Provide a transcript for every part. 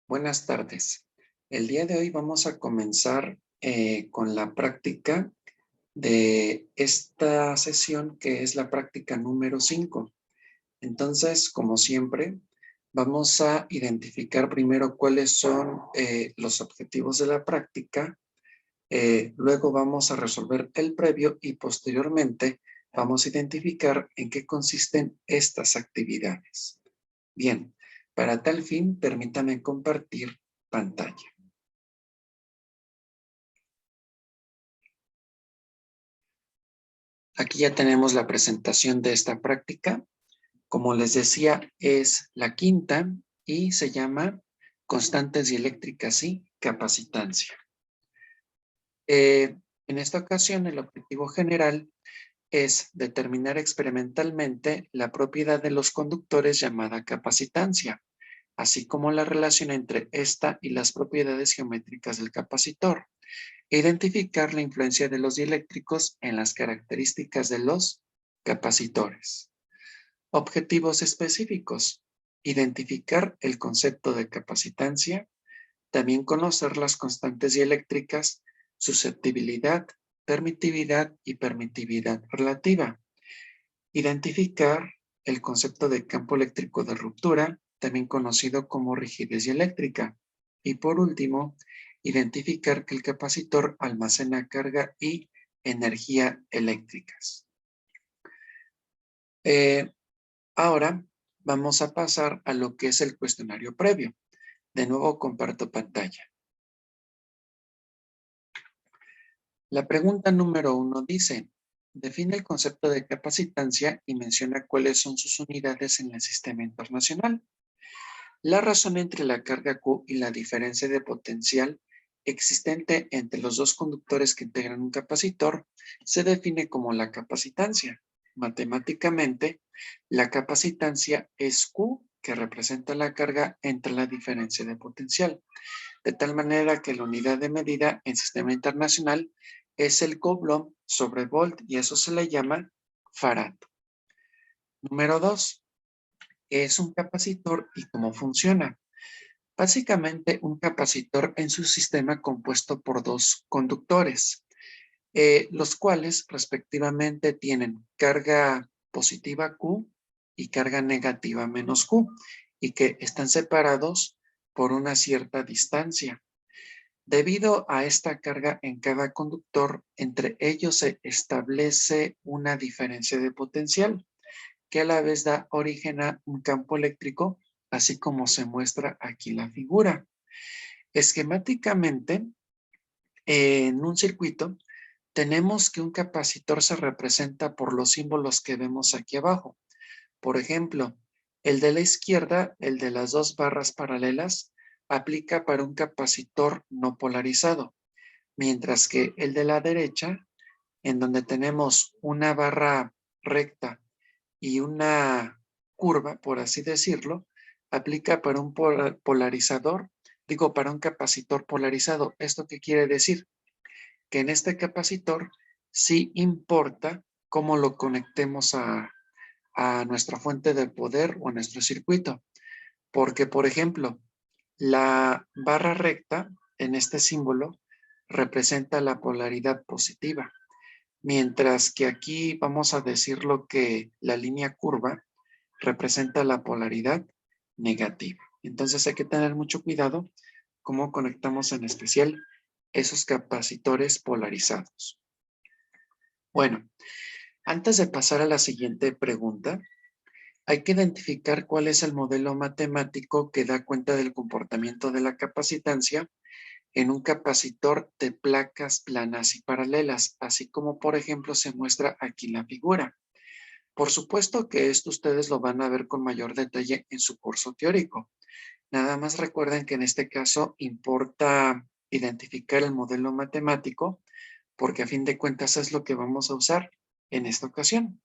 Buenas tardes. El día de hoy vamos a comenzar con la práctica de esta sesión que es la práctica número 5. Entonces, como siempre, vamos a identificar primero cuáles son los objetivos de la práctica, luego vamos a resolver el previo y posteriormente vamos a identificar en qué consisten estas actividades. Bien, para tal fin, permítame compartir pantalla. Aquí ya tenemos la presentación de esta práctica. Como les decía, es la quinta y se llama constantes dieléctricas y capacitancia. En esta ocasión, el objetivo general es determinar experimentalmente la propiedad de los conductores llamada capacitancia, así como la relación entre esta y las propiedades geométricas del capacitor, e identificar la influencia de los dieléctricos en las características de los capacitores. Objetivos específicos: identificar el concepto de capacitancia, también conocer las constantes dieléctricas, susceptibilidad, permitividad y permitividad relativa. Identificar el concepto de campo eléctrico de ruptura, también conocido como rigidez dieléctrica. Y por último, identificar que el capacitor almacena carga y energía eléctricas. Ahora vamos a pasar a lo que es el cuestionario previo. De nuevo comparto pantalla. La pregunta número 1 dice: define el concepto de capacitancia y menciona cuáles son sus unidades en el sistema internacional. La razón entre la carga Q y la diferencia de potencial existente entre los dos conductores que integran un capacitor se define como la capacitancia. Matemáticamente, la capacitancia es Q, que representa la carga entre la diferencia de potencial, de tal manera que la unidad de medida en sistema internacional es el Coulomb sobre volt y eso se le llama farad. Número 2. ¿Qué es un capacitor y cómo funciona? Básicamente, un capacitor es un sistema compuesto por dos conductores, los cuales respectivamente tienen carga positiva Q y carga negativa menos Q, y que están separados por una cierta distancia. Debido a esta carga en cada conductor, entre ellos se establece una diferencia de potencial, que a la vez da origen a un campo eléctrico, así como se muestra aquí la figura. Esquemáticamente, en un circuito, tenemos que un capacitor se representa por los símbolos que vemos aquí abajo. Por ejemplo, el de la izquierda, el de las dos barras paralelas, aplica para un capacitor no polarizado, mientras que el de la derecha, en donde tenemos una barra recta y una curva, por así decirlo, aplica para un polarizador, para un capacitor polarizado. ¿Esto qué quiere decir? Que en este capacitor sí importa cómo lo conectemos a nuestra fuente de poder o a nuestro circuito. Porque, por ejemplo, la barra recta en este símbolo representa la polaridad positiva, mientras que aquí vamos a decirlo que la línea curva representa la polaridad negativa. Entonces hay que tener mucho cuidado cómo conectamos en especial esos capacitores polarizados. Bueno, antes de pasar a la siguiente pregunta, hay que identificar cuál es el modelo matemático que da cuenta del comportamiento de la capacitancia en un capacitor de placas planas y paralelas, así como por ejemplo se muestra aquí en la figura. Por supuesto que esto ustedes lo van a ver con mayor detalle en su curso teórico. Nada más recuerden que en este caso importa identificar el modelo matemático, porque a fin de cuentas es lo que vamos a usar en esta ocasión.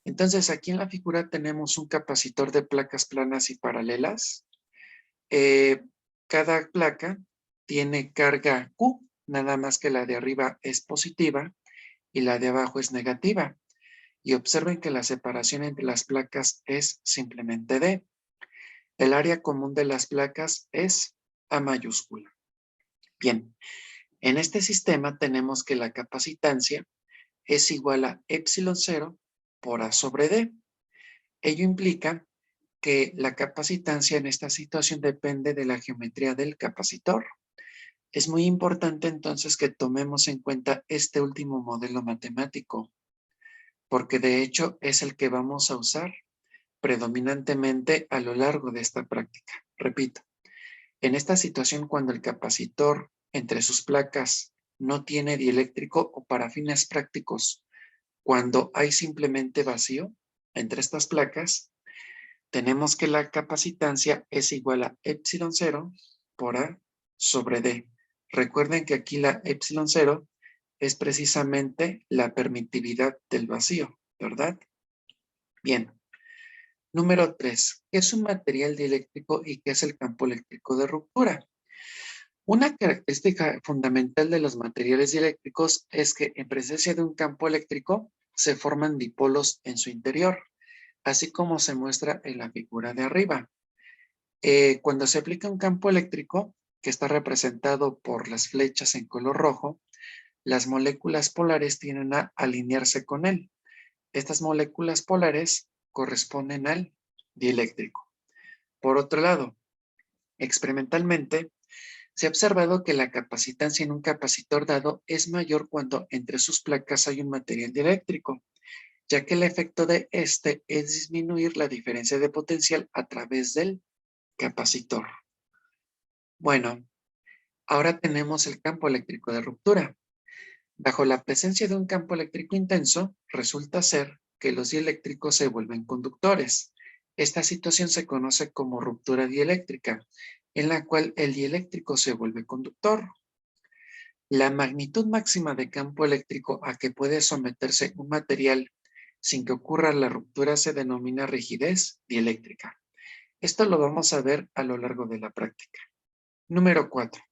Entonces, aquí en la figura tenemos un capacitor de placas planas y paralelas. Cada placa tiene carga Q, nada más que la de arriba es positiva y la de abajo es negativa. Y observen que la separación entre las placas es simplemente D. El área común de las placas es A mayúscula. Bien, en este sistema tenemos que la capacitancia es igual a epsilon 0 por A sobre D. Ello implica que la capacitancia en esta situación depende de la geometría del capacitor. Es muy importante entonces que tomemos en cuenta este último modelo matemático, porque de hecho es el que vamos a usar predominantemente a lo largo de esta práctica. Repito, en esta situación cuando el capacitor entre sus placas no tiene dieléctrico o para fines prácticos, cuando hay simplemente vacío entre estas placas, tenemos que la capacitancia es igual a epsilon 0 por A sobre D. Recuerden que aquí la epsilon 0 es precisamente la permitividad del vacío, ¿verdad? Bien. Número 3. ¿Qué es un material dieléctrico y qué es el campo eléctrico de ruptura? Una característica fundamental de los materiales dieléctricos es que en presencia de un campo eléctrico se forman dipolos en su interior, así como se muestra en la figura de arriba. Cuando se aplica un campo eléctrico, que está representado por las flechas en color rojo, las moléculas polares tienden a alinearse con él. Estas moléculas polares corresponden al dieléctrico. Por otro lado, experimentalmente, se ha observado que la capacitancia en un capacitor dado es mayor cuando entre sus placas hay un material dieléctrico, ya que el efecto de este es disminuir la diferencia de potencial a través del capacitor. Bueno, ahora tenemos el campo eléctrico de ruptura. Bajo la presencia de un campo eléctrico intenso, resulta ser que los dieléctricos se vuelven conductores. Esta situación se conoce como ruptura dieléctrica, en la cual el dieléctrico se vuelve conductor. La magnitud máxima de campo eléctrico a que puede someterse un material sin que ocurra la ruptura se denomina rigidez dieléctrica. Esto lo vamos a ver a lo largo de la práctica. Número 4.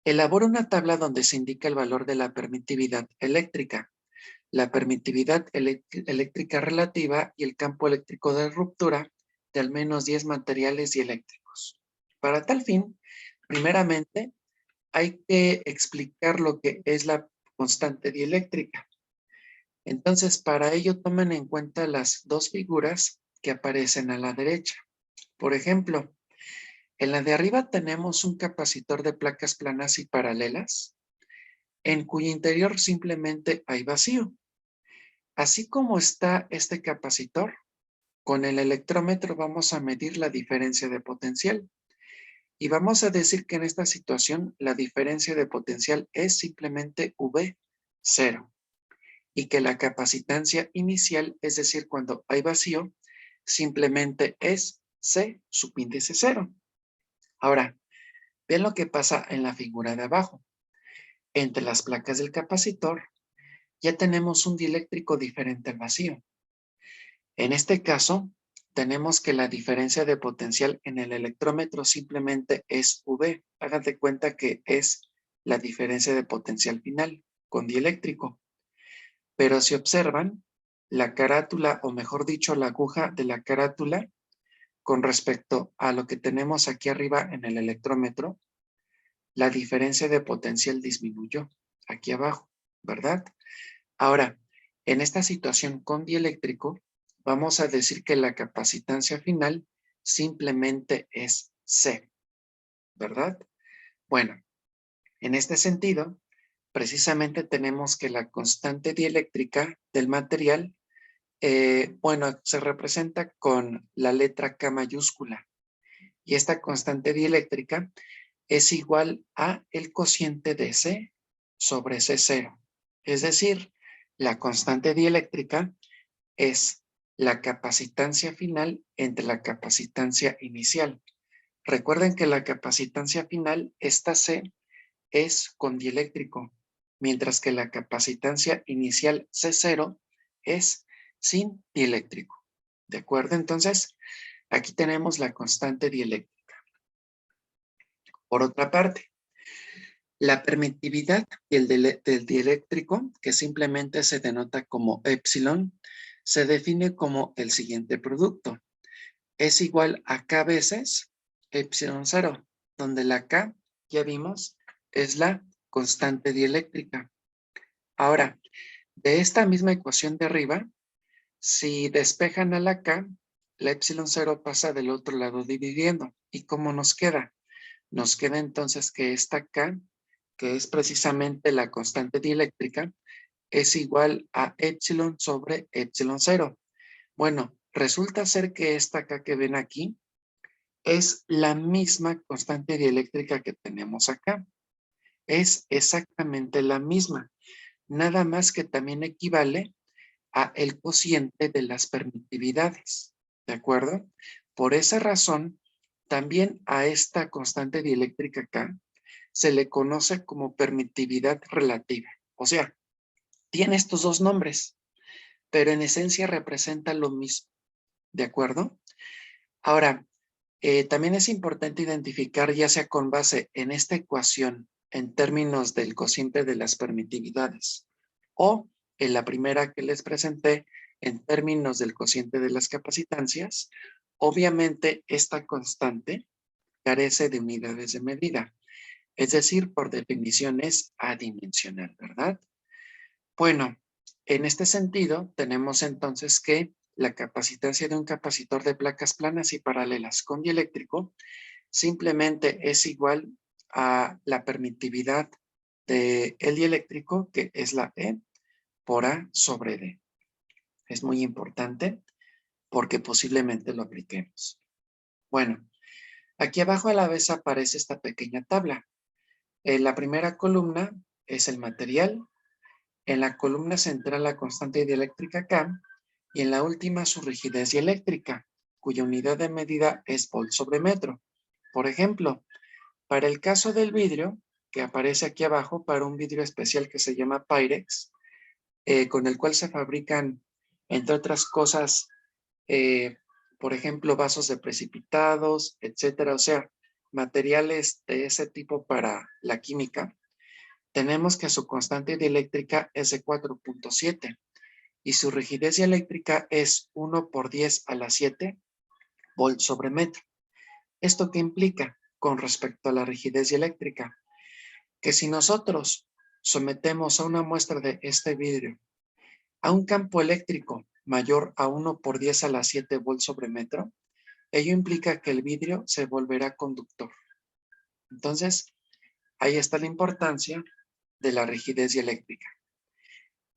Elabora una tabla donde se indica el valor de la permitividad eléctrica, la permitividad eléctrica relativa y el campo eléctrico de ruptura de al menos 10 materiales dieléctricos. Para tal fin, primeramente, hay que explicar lo que es la constante dieléctrica. Entonces, para ello tomen en cuenta las dos figuras que aparecen a la derecha. Por ejemplo, en la de arriba tenemos un capacitor de placas planas y paralelas, en cuyo interior simplemente hay vacío. Así como está este capacitor, con el electrómetro vamos a medir la diferencia de potencial. Y vamos a decir que en esta situación la diferencia de potencial es simplemente V, 0. Y que la capacitancia inicial, es decir, cuando hay vacío, simplemente es C subíndice 0. Ahora, vean lo que pasa en la figura de abajo. Entre las placas del capacitor ya tenemos un dieléctrico diferente al vacío. En este caso, tenemos que la diferencia de potencial en el electrómetro simplemente es V. Hagan de cuenta que es la diferencia de potencial final con dieléctrico. Pero si observan, la carátula, o mejor dicho, la aguja de la carátula, con respecto a lo que tenemos aquí arriba en el electrómetro, la diferencia de potencial disminuyó aquí abajo, ¿verdad? Ahora, en esta situación con dieléctrico, vamos a decir que la capacitancia final simplemente es C, ¿verdad? Bueno, en este sentido, precisamente tenemos que la constante dieléctrica del material, se representa con la letra K mayúscula. Y esta constante dieléctrica es igual a el cociente de C sobre C0. Es decir, la constante dieléctrica es la capacitancia final entre la capacitancia inicial. Recuerden que la capacitancia final, esta C, es con dieléctrico, mientras que la capacitancia inicial C0 es sin dieléctrico. ¿De acuerdo? Entonces, aquí tenemos la constante dieléctrica. Por otra parte, la permitividad del dieléctrico, que simplemente se denota como epsilon, se define como el siguiente producto. es igual a K veces epsilon cero, donde la K, ya vimos, es la constante dieléctrica. Ahora, de esta misma ecuación de arriba, si despejan a la K, la epsilon cero pasa del otro lado dividiendo. ¿Y cómo nos queda? Nos queda entonces que esta K, que es precisamente la constante dieléctrica, es igual a epsilon sobre epsilon cero. Bueno, resulta ser que esta K que ven aquí es la misma constante dieléctrica que tenemos acá. Es exactamente la misma, nada más que también equivale a el cociente de las permitividades, ¿de acuerdo? Por esa razón, también a esta constante dieléctrica acá se le conoce como permitividad relativa. O sea, tiene estos dos nombres, pero en esencia representa lo mismo, ¿de acuerdo? Ahora, también es importante identificar, ya sea con base en esta ecuación, en términos del cociente de las permitividades, o en la primera que les presenté, en términos del cociente de las capacitancias, obviamente esta constante carece de unidades de medida, es decir, por definición es adimensional, ¿verdad? Bueno, en este sentido, tenemos entonces que la capacitancia de un capacitor de placas planas y paralelas con dieléctrico simplemente es igual a la permitividad del dieléctrico, que es la E por A sobre D. Es muy importante porque posiblemente lo apliquemos. Bueno, aquí abajo a la vez aparece esta pequeña tabla. En la primera columna es el material, en la columna central la constante dieléctrica K y en la última su rigidez dieléctrica, cuya unidad de medida es volt sobre metro. Por ejemplo, para el caso del vidrio, que aparece aquí abajo, para un vidrio especial que se llama Pyrex, con el cual se fabrican, entre otras cosas, por ejemplo, vasos de precipitados, etcétera, o sea, materiales de ese tipo para la química, tenemos que su constante dieléctrica es de 4.7 y su rigidez dieléctrica es 1 por 10 a la 7 volt sobre metro. ¿Esto qué implica con respecto a la rigidez dieléctrica? Que si nosotros sometemos a una muestra de este vidrio a un campo eléctrico mayor a 1 por 10 a la 7 volt sobre metro, ello implica que el vidrio se volverá conductor. Entonces, ahí está la importancia de la rigidez dieléctrica.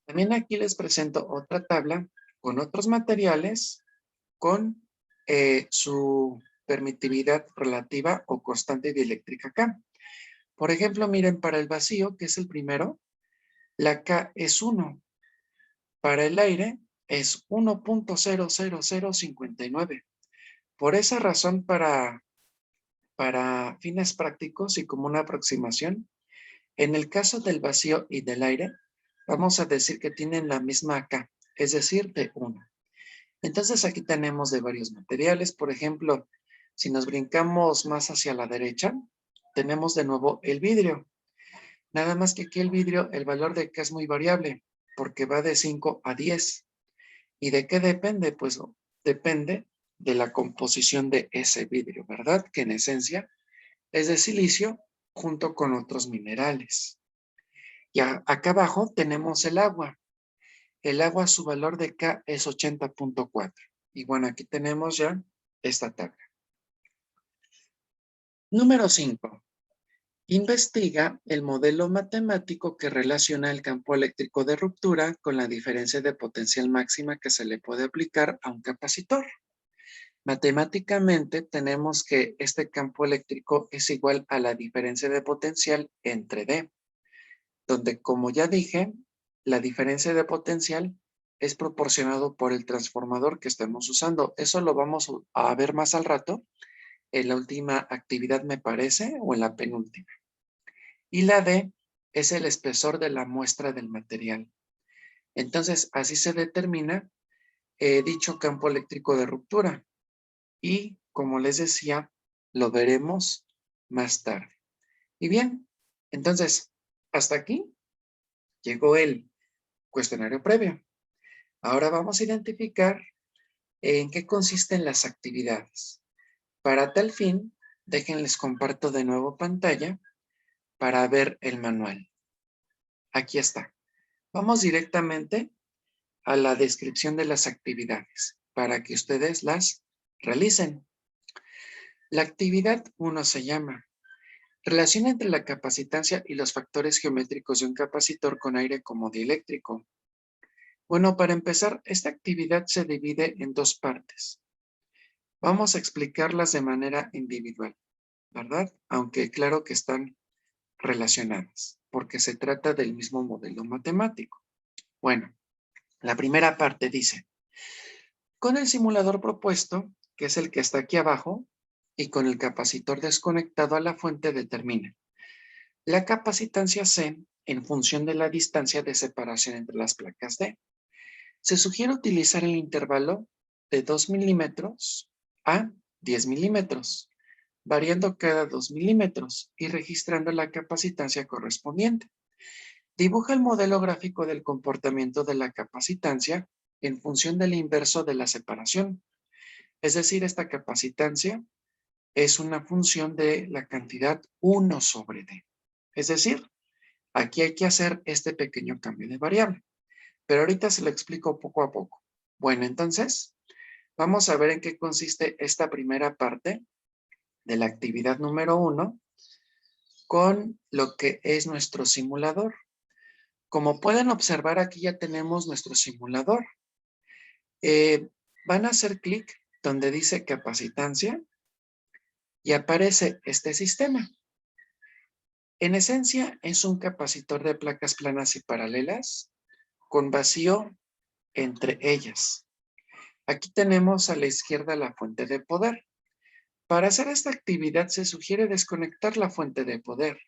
También aquí les presento otra tabla con otros materiales con su permitividad relativa o constante dieléctrica K. Por ejemplo, miren, para el vacío, que es el primero, la K es 1. Para el aire es 1.00059. Por esa razón, para fines prácticos y como una aproximación, en el caso del vacío y del aire, vamos a decir que tienen la misma K, es decir, de 1. Entonces aquí tenemos de varios materiales. Por ejemplo, si nos brincamos más hacia la derecha, tenemos de nuevo el vidrio. Nada más que aquí el vidrio, el valor de K es muy variable, porque va de 5 a 10. ¿Y de qué depende? Pues depende de la composición de ese vidrio, ¿verdad? Que en esencia es de silicio junto con otros minerales. Y acá abajo tenemos el agua. El agua, su valor de K es 80.4. Y bueno, aquí tenemos ya esta tabla. Número 5. Investiga el modelo matemático que relaciona el campo eléctrico de ruptura con la diferencia de potencial máxima que se le puede aplicar a un capacitor. Matemáticamente tenemos que este campo eléctrico es igual a la diferencia de potencial entre D, donde, como ya dije, la diferencia de potencial es proporcionado por el transformador que estemos usando. Eso lo vamos a ver más al rato, en la última actividad me parece, o en la penúltima. Y la D es el espesor de la muestra del material. Entonces, así se determina dicho campo eléctrico de ruptura. Y, como les decía, lo veremos más tarde. Y bien, entonces, hasta aquí llegó el cuestionario previo. Ahora vamos a identificar ¿En qué consisten las actividades? Para tal fin, déjenles comparto de nuevo pantalla para ver el manual. Aquí está. Vamos directamente a la descripción de las actividades para que ustedes las realicen. La actividad 1 se llama Relación entre la capacitancia y los factores geométricos de un capacitor con aire como dieléctrico. Bueno, para empezar, esta actividad se divide en dos partes. Vamos a explicarlas de manera individual, ¿verdad? Aunque claro que están relacionadas, porque se trata del mismo modelo matemático. Bueno, la primera parte dice, con el simulador propuesto, que es el que está aquí abajo, y con el capacitor desconectado a la fuente determina la capacitancia C en función de la distancia de separación entre las placas D. Se sugiere utilizar el intervalo de 2 milímetros a 10 milímetros, variando cada 2 milímetros y registrando la capacitancia correspondiente. Dibuja el modelo gráfico del comportamiento de la capacitancia en función del inverso de la separación. Es decir, esta capacitancia es una función de la cantidad 1 sobre D. Es decir, aquí hay que hacer este pequeño cambio de variable. Pero ahorita se lo explico poco a poco. Bueno, entonces, vamos a ver en qué consiste esta primera parte de la actividad número 1 con lo que es nuestro simulador. Como pueden observar, aquí ya tenemos nuestro simulador. Van a hacer clic donde dice capacitancia y aparece este sistema. En esencia, es un capacitor de placas planas y paralelas con vacío entre ellas. Aquí tenemos a la izquierda la fuente de poder. Para hacer esta actividad se sugiere desconectar la fuente de poder.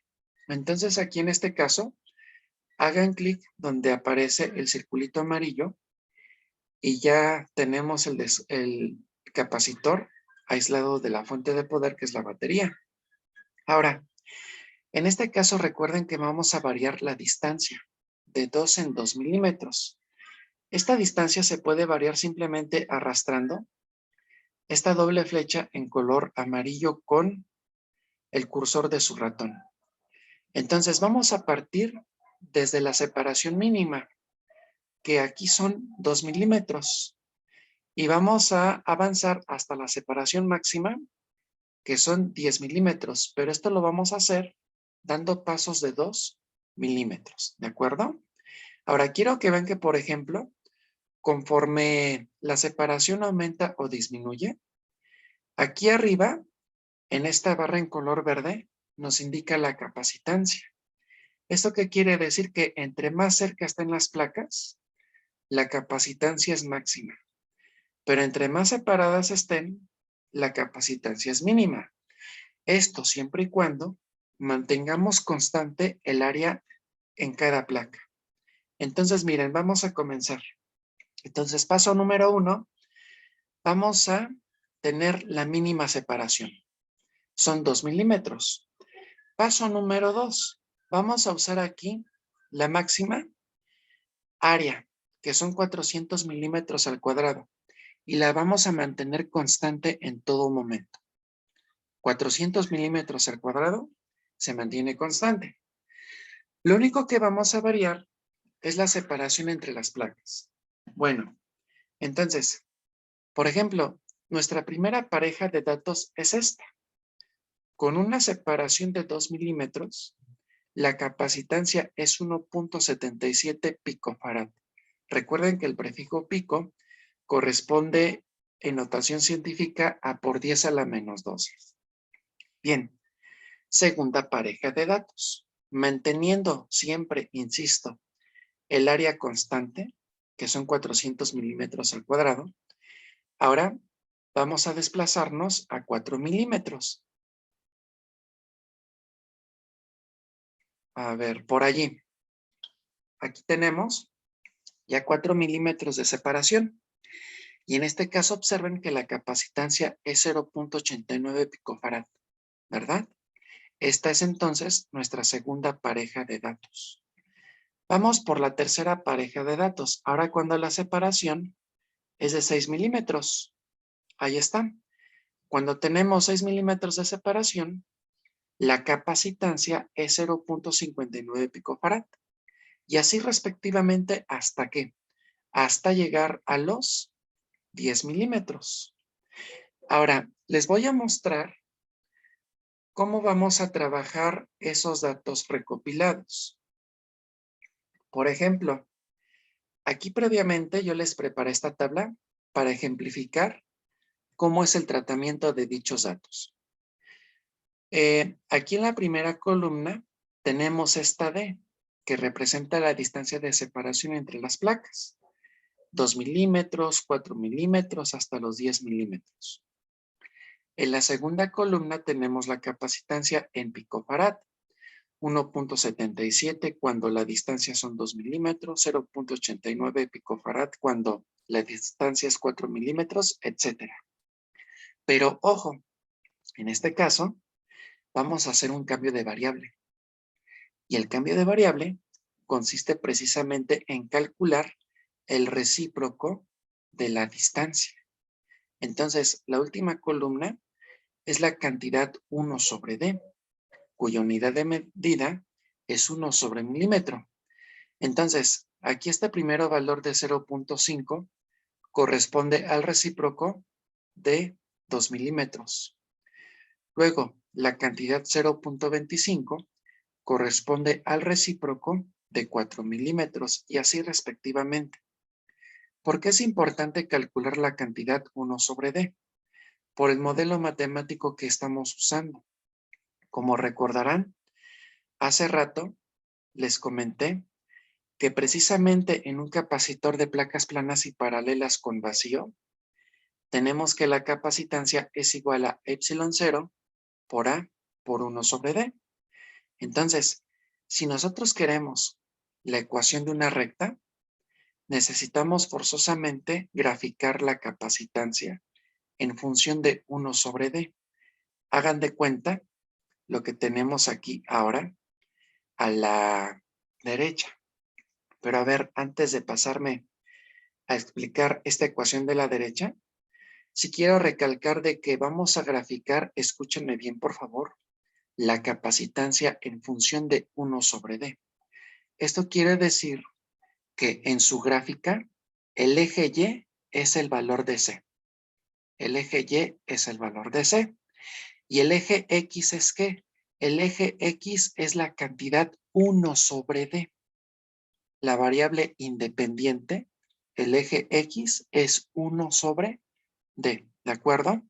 Entonces aquí en este caso, hagan clic donde aparece el circulito amarillo y ya tenemos el capacitor aislado de la fuente de poder que es la batería. Ahora, en este caso recuerden que vamos a variar la distancia de 2 en 2 milímetros. Esta distancia se puede variar simplemente arrastrando esta doble flecha en color amarillo con el cursor de su ratón. Entonces vamos a partir desde la separación mínima, que aquí son 2 milímetros, y vamos a avanzar hasta la separación máxima, que son 10 milímetros, pero esto lo vamos a hacer dando pasos de 2 milímetros, ¿de acuerdo? Ahora quiero que vean que, por ejemplo, conforme la separación aumenta o disminuye, aquí arriba, en esta barra en color verde, nos indica la capacitancia. ¿Esto qué quiere decir? Que entre más cerca estén las placas, la capacitancia es máxima. Pero entre más separadas estén, la capacitancia es mínima. Esto siempre y cuando mantengamos constante el área en cada placa. Entonces, miren, vamos a comenzar. Entonces, paso número 1, vamos a tener la mínima separación. Son 2 milímetros. Paso número 2, vamos a usar aquí la máxima área, que son 400 milímetros al cuadrado, y la vamos a mantener constante en todo momento. 400 milímetros al cuadrado se mantiene constante. Lo único que vamos a variar es la separación entre las placas. Bueno, entonces, por ejemplo, nuestra primera pareja de datos es esta. Con una separación de 2 milímetros, la capacitancia es 1.77 picofarad. Recuerden que el prefijo pico corresponde en notación científica a por 10 a la menos 12. Bien, segunda pareja de datos. Manteniendo siempre, insisto, el área constante, que son 400 milímetros al cuadrado, ahora vamos a desplazarnos a 4 milímetros. A ver, por allí. Aquí tenemos ya 4 milímetros de separación. Y en este caso observen que la capacitancia es 0.89 picofarad, ¿verdad? Esta es entonces nuestra segunda pareja de datos. Vamos por la tercera pareja de datos. Ahora cuando la separación es de 6 milímetros. Ahí está. Cuando tenemos 6 milímetros de separación, la capacitancia es 0.59 picofarad. Y así respectivamente, ¿hasta qué? Hasta llegar a los 10 milímetros. Ahora, les voy a mostrar cómo vamos a trabajar esos datos recopilados. Por ejemplo, aquí previamente yo les preparé esta tabla para ejemplificar cómo es el tratamiento de dichos datos. Aquí en la primera columna tenemos esta D, que representa la distancia de separación entre las placas. 2 milímetros, 4 milímetros, hasta los 10 milímetros. En la segunda columna tenemos la capacitancia en picofarad. 1.77 cuando la distancia son 2 milímetros, 0.89 picofarad cuando la distancia es 4 milímetros, etc. Pero ojo, en este caso vamos a hacer un cambio de variable. Y el cambio de variable consiste precisamente en calcular el recíproco de la distancia. Entonces, la última columna es la cantidad 1 sobre D, cuya unidad de medida es 1 sobre milímetro. Entonces, aquí este primero valor de 0.5 corresponde al recíproco de 2 milímetros. Luego, la cantidad 0.25 corresponde al recíproco de 4 milímetros y así respectivamente. ¿Por qué es importante calcular la cantidad 1 sobre D? Por el modelo matemático que estamos usando. Como recordarán, hace rato les comenté que precisamente en un capacitor de placas planas y paralelas con vacío, tenemos que la capacitancia es igual a epsilon 0 por A por 1 sobre D. Entonces, si nosotros queremos la ecuación de una recta, necesitamos forzosamente graficar la capacitancia en función de 1 sobre D. Hagan de cuenta lo que tenemos aquí ahora a la derecha. Pero a ver, antes de pasarme a explicar esta ecuación de la derecha, si quiero recalcar de que vamos a graficar, escúchenme bien por favor, la capacitancia en función de 1 sobre D. Esto quiere decir que en su gráfica el eje Y es el valor de C. El eje Y es el valor de C. Y el eje X es ¿qué? El eje X es la cantidad 1 sobre D. La variable independiente, el eje X es 1 sobre D, ¿de acuerdo?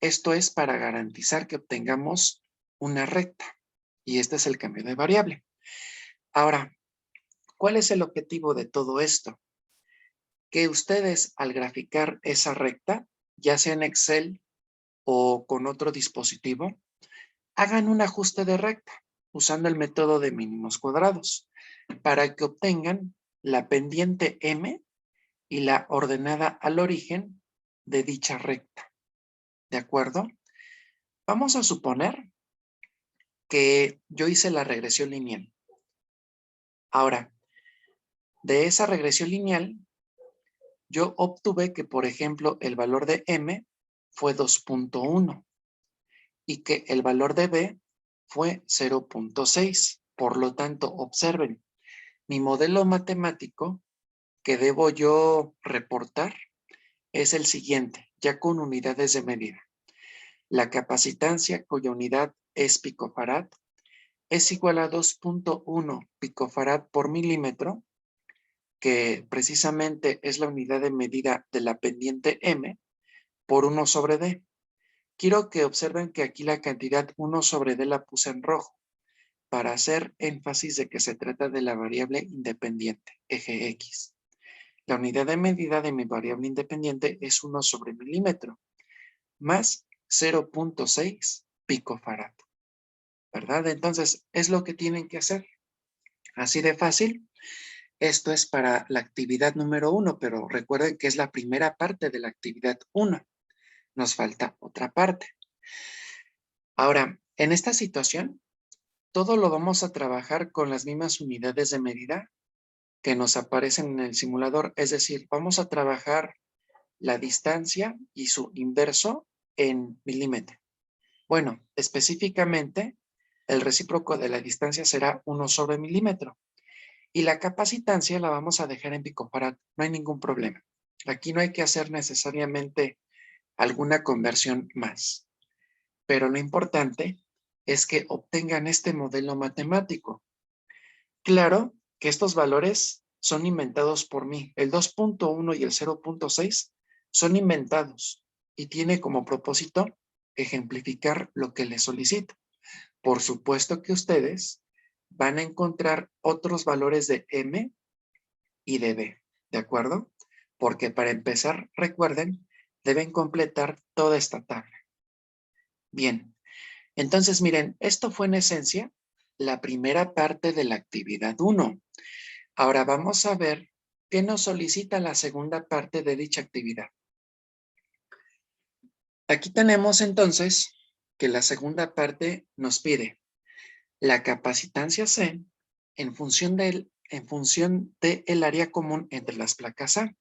Esto es para garantizar que obtengamos una recta. Y este es el cambio de variable. Ahora, ¿cuál es el objetivo de todo esto? Que ustedes al graficar esa recta, ya sea en Excel o con otro dispositivo, hagan un ajuste de recta usando el método de mínimos cuadrados para que obtengan la pendiente M y la ordenada al origen de dicha recta. ¿De acuerdo? Vamos a suponer que yo hice la regresión lineal. Ahora, de esa regresión lineal, yo obtuve que, por ejemplo, el valor de M fue 2.1 y que el valor de B fue 0.6. Por lo tanto, observen, mi modelo matemático que debo yo reportar es el siguiente, ya con unidades de medida. La capacitancia, cuya unidad es picofarad, es igual a 2.1 picofarad por milímetro, que precisamente es la unidad de medida de la pendiente M, por 1 sobre D. Quiero que observen que aquí la cantidad 1 sobre D la puse en rojo, para hacer énfasis de que se trata de la variable independiente, eje X. La unidad de medida de mi variable independiente es 1 sobre milímetro, más 0.6 picofarad, ¿verdad? Entonces, es lo que tienen que hacer. Así de fácil. Esto es para la actividad número 1, pero recuerden que es la primera parte de la actividad 1. Nos falta otra parte. Ahora, en esta situación, todo lo vamos a trabajar con las mismas unidades de medida que nos aparecen en el simulador. Es decir, vamos a trabajar la distancia y su inverso en milímetro. Bueno, específicamente, el recíproco de la distancia será 1 sobre milímetro. Y la capacitancia la vamos a dejar en picofarad, no hay ningún problema. Aquí no hay que hacer necesariamente alguna conversión más. Pero lo importante es que obtengan este modelo matemático. Claro que estos valores son inventados por mí. El 2.1 y el 0.6 son inventados y tiene como propósito ejemplificar lo que les solicito. Por supuesto que ustedes van a encontrar otros valores de M y de B, ¿de acuerdo? Porque para empezar, recuerden, deben completar toda esta tabla. Bien, entonces miren, esto fue en esencia la primera parte de la actividad 1. Ahora vamos a ver qué nos solicita la segunda parte de dicha actividad. Aquí tenemos entonces que la segunda parte nos pide la capacitancia C en función del área común entre las placas A.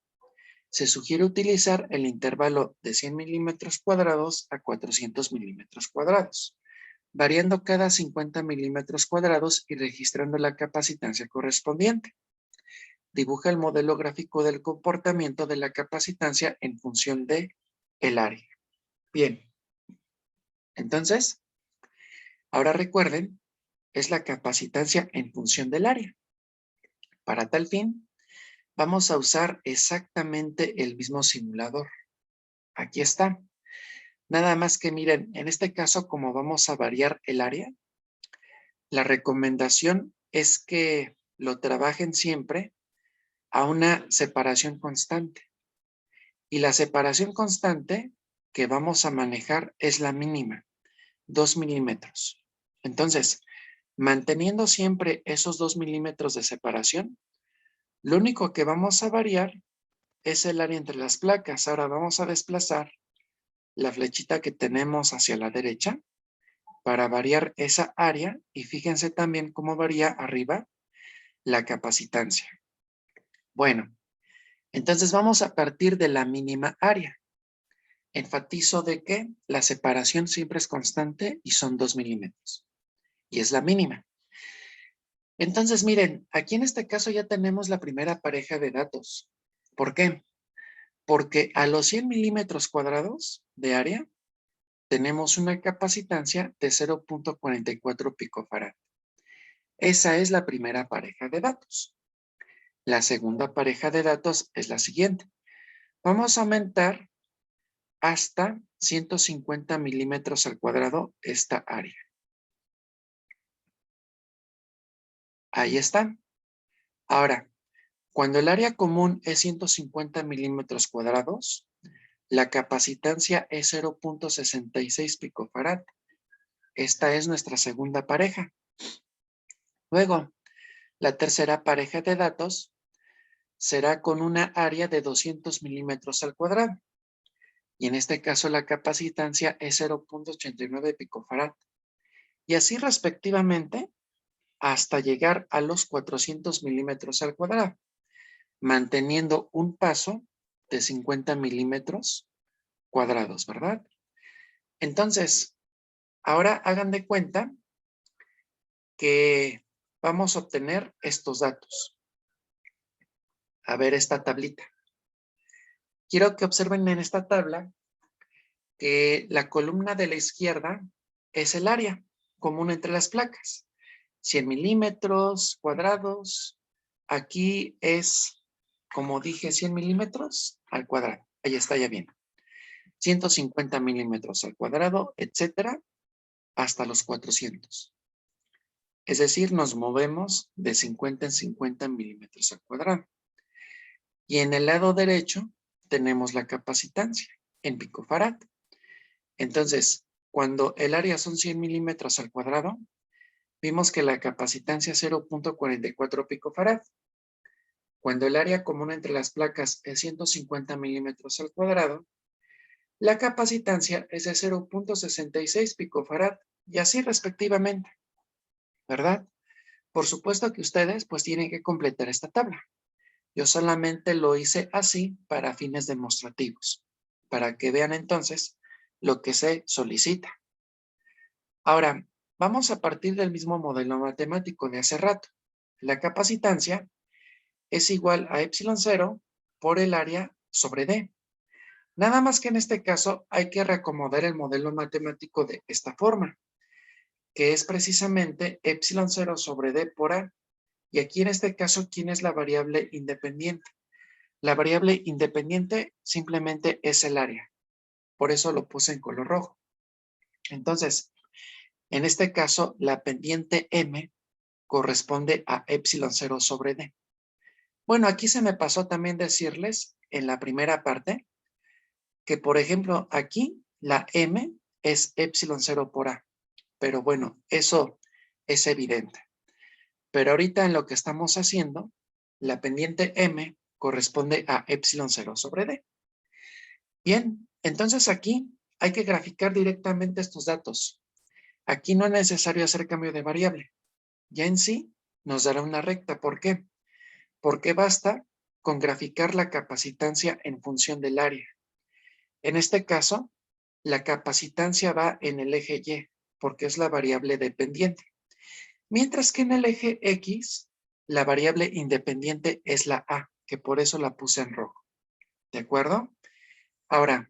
Se sugiere utilizar el intervalo de 100 milímetros cuadrados a 400 milímetros cuadrados, variando cada 50 milímetros cuadrados y registrando la capacitancia correspondiente. Dibuja el modelo gráfico del comportamiento de la capacitancia en función de el área. Bien, entonces, ahora recuerden, es la capacitancia en función del área. Para tal fin, vamos a usar exactamente el mismo simulador. Aquí está. Nada más que miren, en este caso, como vamos a variar el área, la recomendación es que lo trabajen siempre a una separación constante. Y la separación constante que vamos a manejar es la mínima, 2 milímetros. Entonces, manteniendo siempre esos 2 milímetros de separación, lo único que vamos a variar es el área entre las placas. Ahora vamos a desplazar la flechita que tenemos hacia la derecha para variar esa área y fíjense también cómo varía arriba la capacitancia. Bueno, entonces vamos a partir de la mínima área. Enfatizo de que la separación siempre es constante y son 2 milímetros. Y es la mínima. Entonces, miren, aquí en este caso ya tenemos la primera pareja de datos. ¿Por qué? Porque a los 100 milímetros cuadrados de área tenemos una capacitancia de 0.44 picofarad. Esa es la primera pareja de datos. La segunda pareja de datos es la siguiente. Vamos a aumentar hasta 150 milímetros al cuadrado esta área. Ahí está. Ahora, cuando el área común es 150 milímetros cuadrados, la capacitancia es 0.66 picofarad. Esta es nuestra segunda pareja. Luego, la tercera pareja de datos será con una área de 200 milímetros al cuadrado. Y en este caso la capacitancia es 0.89 picofarad. Y así respectivamente hasta llegar a los 400 milímetros al cuadrado, manteniendo un paso de 50 milímetros cuadrados, ¿verdad? Entonces, ahora hagan de cuenta que vamos a obtener estos datos. A ver esta tablita. Quiero que observen en esta tabla que la columna de la izquierda es el área común entre las placas. 100 milímetros cuadrados. Aquí es, como dije, 100 milímetros al cuadrado. Ahí está ya bien. 150 milímetros al cuadrado, etcétera, hasta los 400. Es decir, nos movemos de 50 en 50 milímetros al cuadrado. Y en el lado derecho tenemos la capacitancia en picofarad. Entonces, cuando el área son 100 milímetros al cuadrado, vimos que la capacitancia es 0.44 picofarad. Cuando el área común entre las placas es 150 milímetros al cuadrado, la capacitancia es de 0.66 picofarad y así respectivamente, ¿verdad? Por supuesto que ustedes pues tienen que completar esta tabla. Yo solamente lo hice así para fines demostrativos, para que vean entonces lo que se solicita. Ahora, vamos a partir del mismo modelo matemático de hace rato. La capacitancia es igual a epsilon 0 por el área sobre D. Nada más que en este caso hay que reacomodar el modelo matemático de esta forma, que es precisamente epsilon 0 sobre D por A. Y aquí en este caso, ¿quién es la variable independiente? La variable independiente simplemente es el área. Por eso lo puse en color rojo. Entonces, en este caso, la pendiente M corresponde a epsilon 0 sobre D. Bueno, aquí se me pasó también decirles en la primera parte que, por ejemplo, aquí la M es epsilon 0 por A. Pero bueno, eso es evidente. Pero ahorita en lo que estamos haciendo, la pendiente M corresponde a epsilon 0 sobre D. Bien, entonces aquí hay que graficar directamente estos datos. Aquí no es necesario hacer cambio de variable. Ya en sí nos dará una recta. ¿Por qué? Porque basta con graficar la capacitancia en función del área. En este caso, la capacitancia va en el eje Y, porque es la variable dependiente. Mientras que en el eje X, la variable independiente es la A, que por eso la puse en rojo. ¿De acuerdo? Ahora,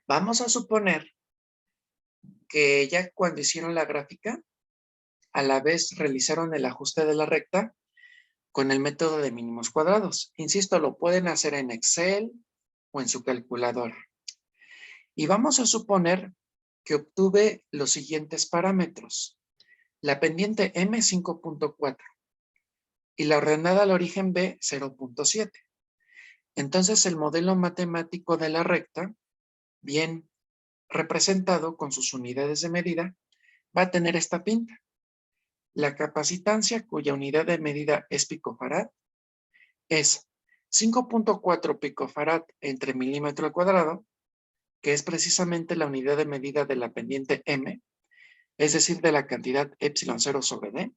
vamos a suponer que ya cuando hicieron la gráfica, a la vez realizaron el ajuste de la recta con el método de mínimos cuadrados. Insisto, lo pueden hacer en Excel o en su calculadora. Y vamos a suponer que obtuve los siguientes parámetros. La pendiente M 5.4 y la ordenada al origen B 0.7. Entonces el modelo matemático de la recta, bien representado con sus unidades de medida, va a tener esta pinta. La capacitancia, cuya unidad de medida es picofarad, es 5.4 picofarad entre milímetro al cuadrado, que es precisamente la unidad de medida de la pendiente M, es decir, de la cantidad epsilon 0 sobre D,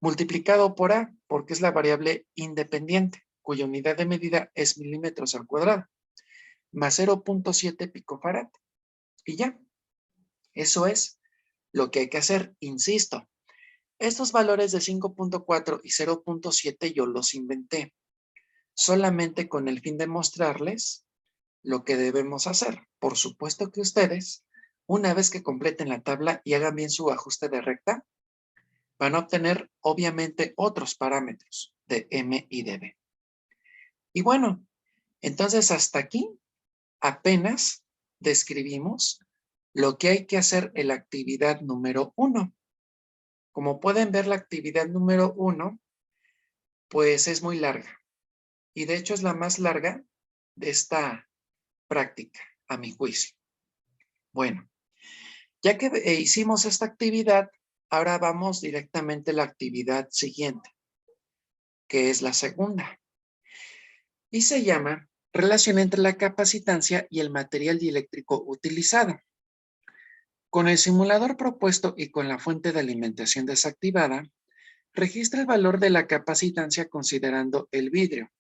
multiplicado por A, porque es la variable independiente, cuya unidad de medida es milímetros al cuadrado, más 0.7 picofarad. Y ya, eso es lo que hay que hacer. Insisto, estos valores de 5.4 y 0.7 yo los inventé, solamente con el fin de mostrarles lo que debemos hacer. Por supuesto que ustedes, una vez que completen la tabla y hagan bien su ajuste de recta, van a obtener obviamente otros parámetros de M y de B. Y bueno, entonces hasta aquí apenas describimos lo que hay que hacer en la actividad número 1. Como pueden ver, la actividad número 1 pues es muy larga y de hecho es la más larga de esta práctica, a mi juicio. Bueno, ya que hicimos esta actividad, ahora vamos directamente a la actividad siguiente, que es la segunda. Y se llama relación entre la capacitancia y el material dieléctrico utilizado. Con el simulador propuesto y con la fuente de alimentación desactivada, registra el valor de la capacitancia considerando el vidrio,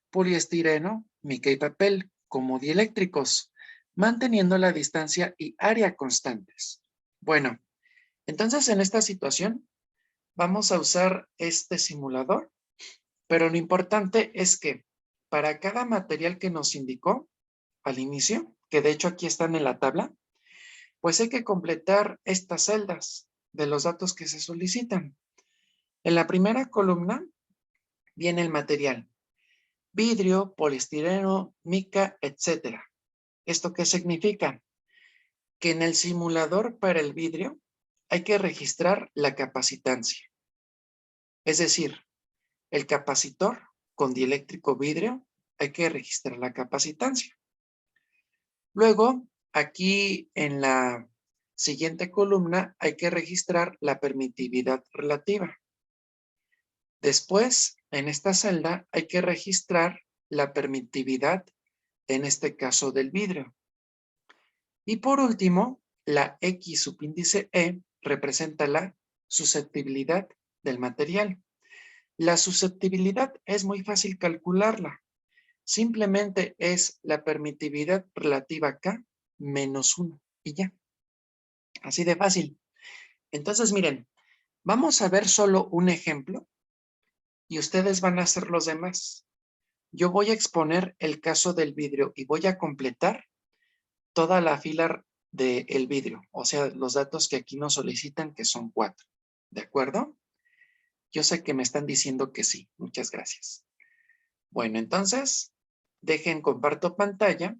poliestireno, mica y papel como dieléctricos, manteniendo la distancia y área constantes. Bueno, entonces en esta situación vamos a usar este simulador, pero lo importante es que para cada material que nos indicó al inicio, que de hecho aquí están en la tabla, pues hay que completar estas celdas de los datos que se solicitan. En la primera columna viene el material: vidrio, poliestireno, mica, etc. ¿Esto qué significa? Que en el simulador para el vidrio hay que registrar la capacitancia. Es decir, el capacitor con dieléctrico vidrio hay que registrar la capacitancia. Luego, aquí en la siguiente columna hay que registrar la permitividad relativa. Después, en esta celda hay que registrar la permitividad, en este caso del vidrio. Y por último, la X subíndice E representa la susceptibilidad del material. La susceptibilidad es muy fácil calcularla. Simplemente es la permitividad relativa K menos 1 y ya. Así de fácil. Entonces, miren, vamos a ver solo un ejemplo y ustedes van a hacer los demás. Yo voy a exponer el caso del vidrio y voy a completar toda la fila del vidrio, o sea, los datos que aquí nos solicitan, que son 4. ¿De acuerdo? Yo sé que me están diciendo que sí. Muchas gracias. Bueno, entonces, dejen comparto pantalla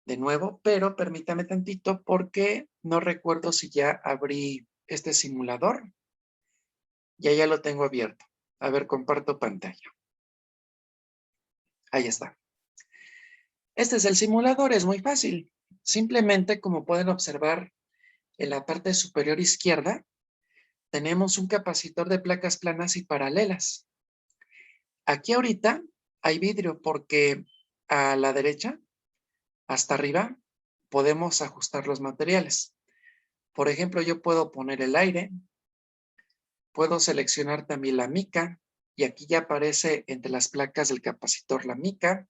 de nuevo, pero permítame tantito porque no recuerdo si ya abrí este simulador. Ya lo tengo abierto. A ver, comparto pantalla. Ahí está. Este es el simulador, es muy fácil. Simplemente, como pueden observar, en la parte superior izquierda, tenemos un capacitor de placas planas y paralelas. Aquí ahorita hay vidrio porque a la derecha, hasta arriba, podemos ajustar los materiales. Por ejemplo, yo puedo poner el aire, puedo seleccionar también la mica, y aquí ya aparece entre las placas del capacitor la mica,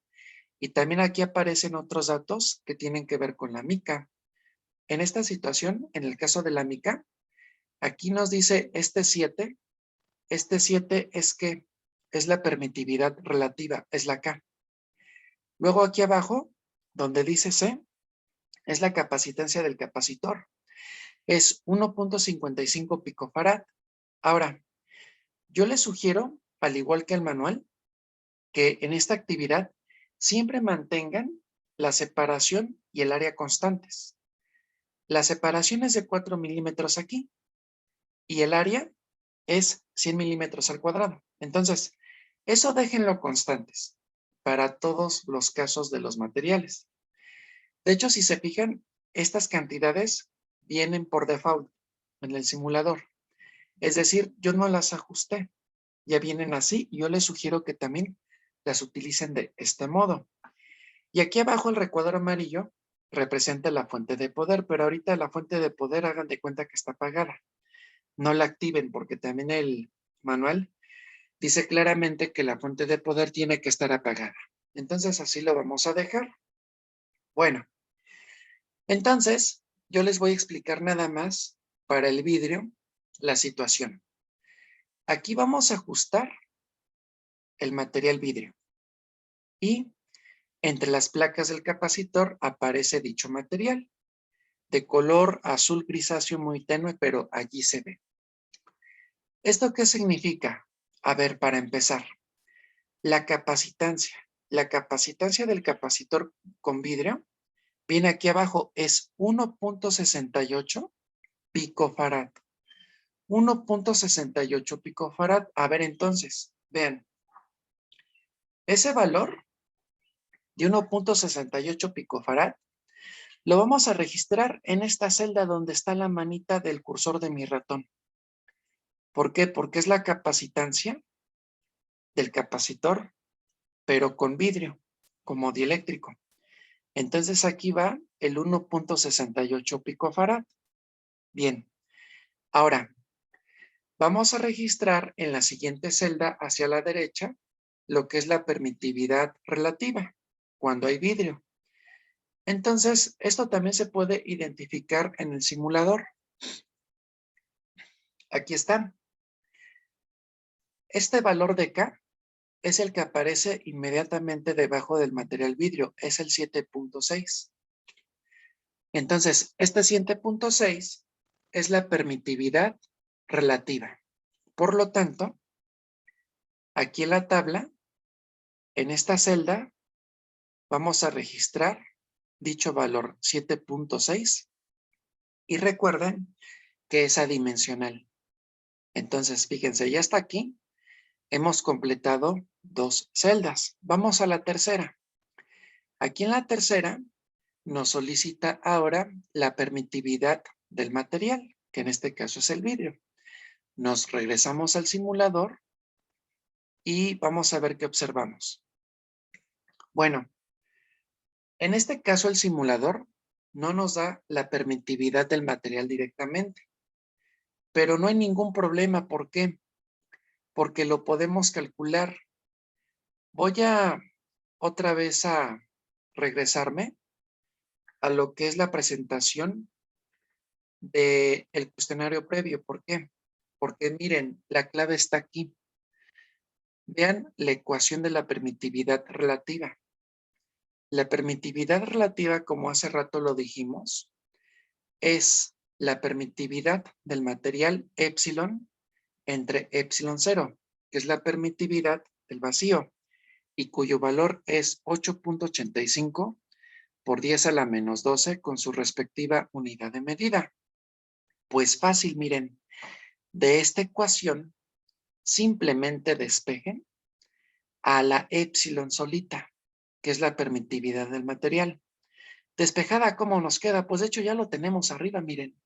y también aquí aparecen otros datos que tienen que ver con la mica. En esta situación, en el caso de la mica, aquí nos dice este 7 es que es la permitividad relativa, es la K. Luego aquí abajo, donde dice C, es la capacitancia del capacitor. Es 1.55 picofarad. Ahora, yo les sugiero, al igual que el manual, que en esta actividad siempre mantengan la separación y el área constantes. La separación es de 4 milímetros aquí y el área es 100 milímetros al cuadrado. Entonces, eso déjenlo constantes para todos los casos de los materiales. De hecho, si se fijan, estas cantidades vienen por default en el simulador. Es decir, yo no las ajusté, ya vienen así y yo les sugiero que también las utilicen de este modo. Y aquí abajo el recuadro amarillo representa la fuente de poder, pero ahorita la fuente de poder hagan de cuenta que está apagada. No la activen porque también el manual dice claramente que la fuente de poder tiene que estar apagada. Entonces así lo vamos a dejar. Bueno, entonces yo les voy a explicar nada más para el vidrio la situación. Aquí vamos a ajustar el material vidrio y entre las placas del capacitor aparece dicho material de color azul grisáceo muy tenue, pero allí se ve. ¿Esto qué significa? A ver, para empezar, la capacitancia. La capacitancia del capacitor con vidrio viene aquí abajo, es 1.68 picofarad. 1.68 picofarad. A ver, entonces, vean, ese valor de 1.68 picofarad lo vamos a registrar en esta celda donde está la manita del cursor de mi ratón. ¿Por qué? Porque es la capacitancia del capacitor, pero con vidrio, como dieléctrico. Entonces aquí va el 1.68 picofarad. Bien, ahora vamos a registrar en la siguiente celda hacia la derecha lo que es la permitividad relativa cuando hay vidrio. Entonces, esto también se puede identificar en el simulador. Aquí está. Este valor de K es el que aparece inmediatamente debajo del material vidrio, es el 7.6. Entonces, este 7.6 es la permitividad relativa. Por lo tanto, aquí en la tabla, en esta celda, vamos a registrar dicho valor 7.6 y recuerden que es adimensional. Entonces, fíjense, ya está aquí. Hemos completado 2 celdas. Vamos a la tercera. Aquí en la tercera nos solicita ahora la permitividad del material, que en este caso es el vidrio. Nos regresamos al simulador y vamos a ver qué observamos. Bueno, en este caso el simulador no nos da la permitividad del material directamente, pero no hay ningún problema. ¿Por qué? porque lo podemos calcular. Voy a otra vez a regresarme a lo que es la presentación del cuestionario previo. ¿Por qué? Porque miren, la clave está aquí. Vean la ecuación de la permitividad relativa. La permitividad relativa, como hace rato lo dijimos, es la permitividad del material epsilon entre epsilon 0, que es la permitividad del vacío, y cuyo valor es 8.85 por 10 a la menos 12 con su respectiva unidad de medida. Pues fácil, miren, de esta ecuación simplemente despejen a la epsilon solita, que es la permitividad del material. Despejada, ¿cómo nos queda? Pues de hecho ya lo tenemos arriba, miren.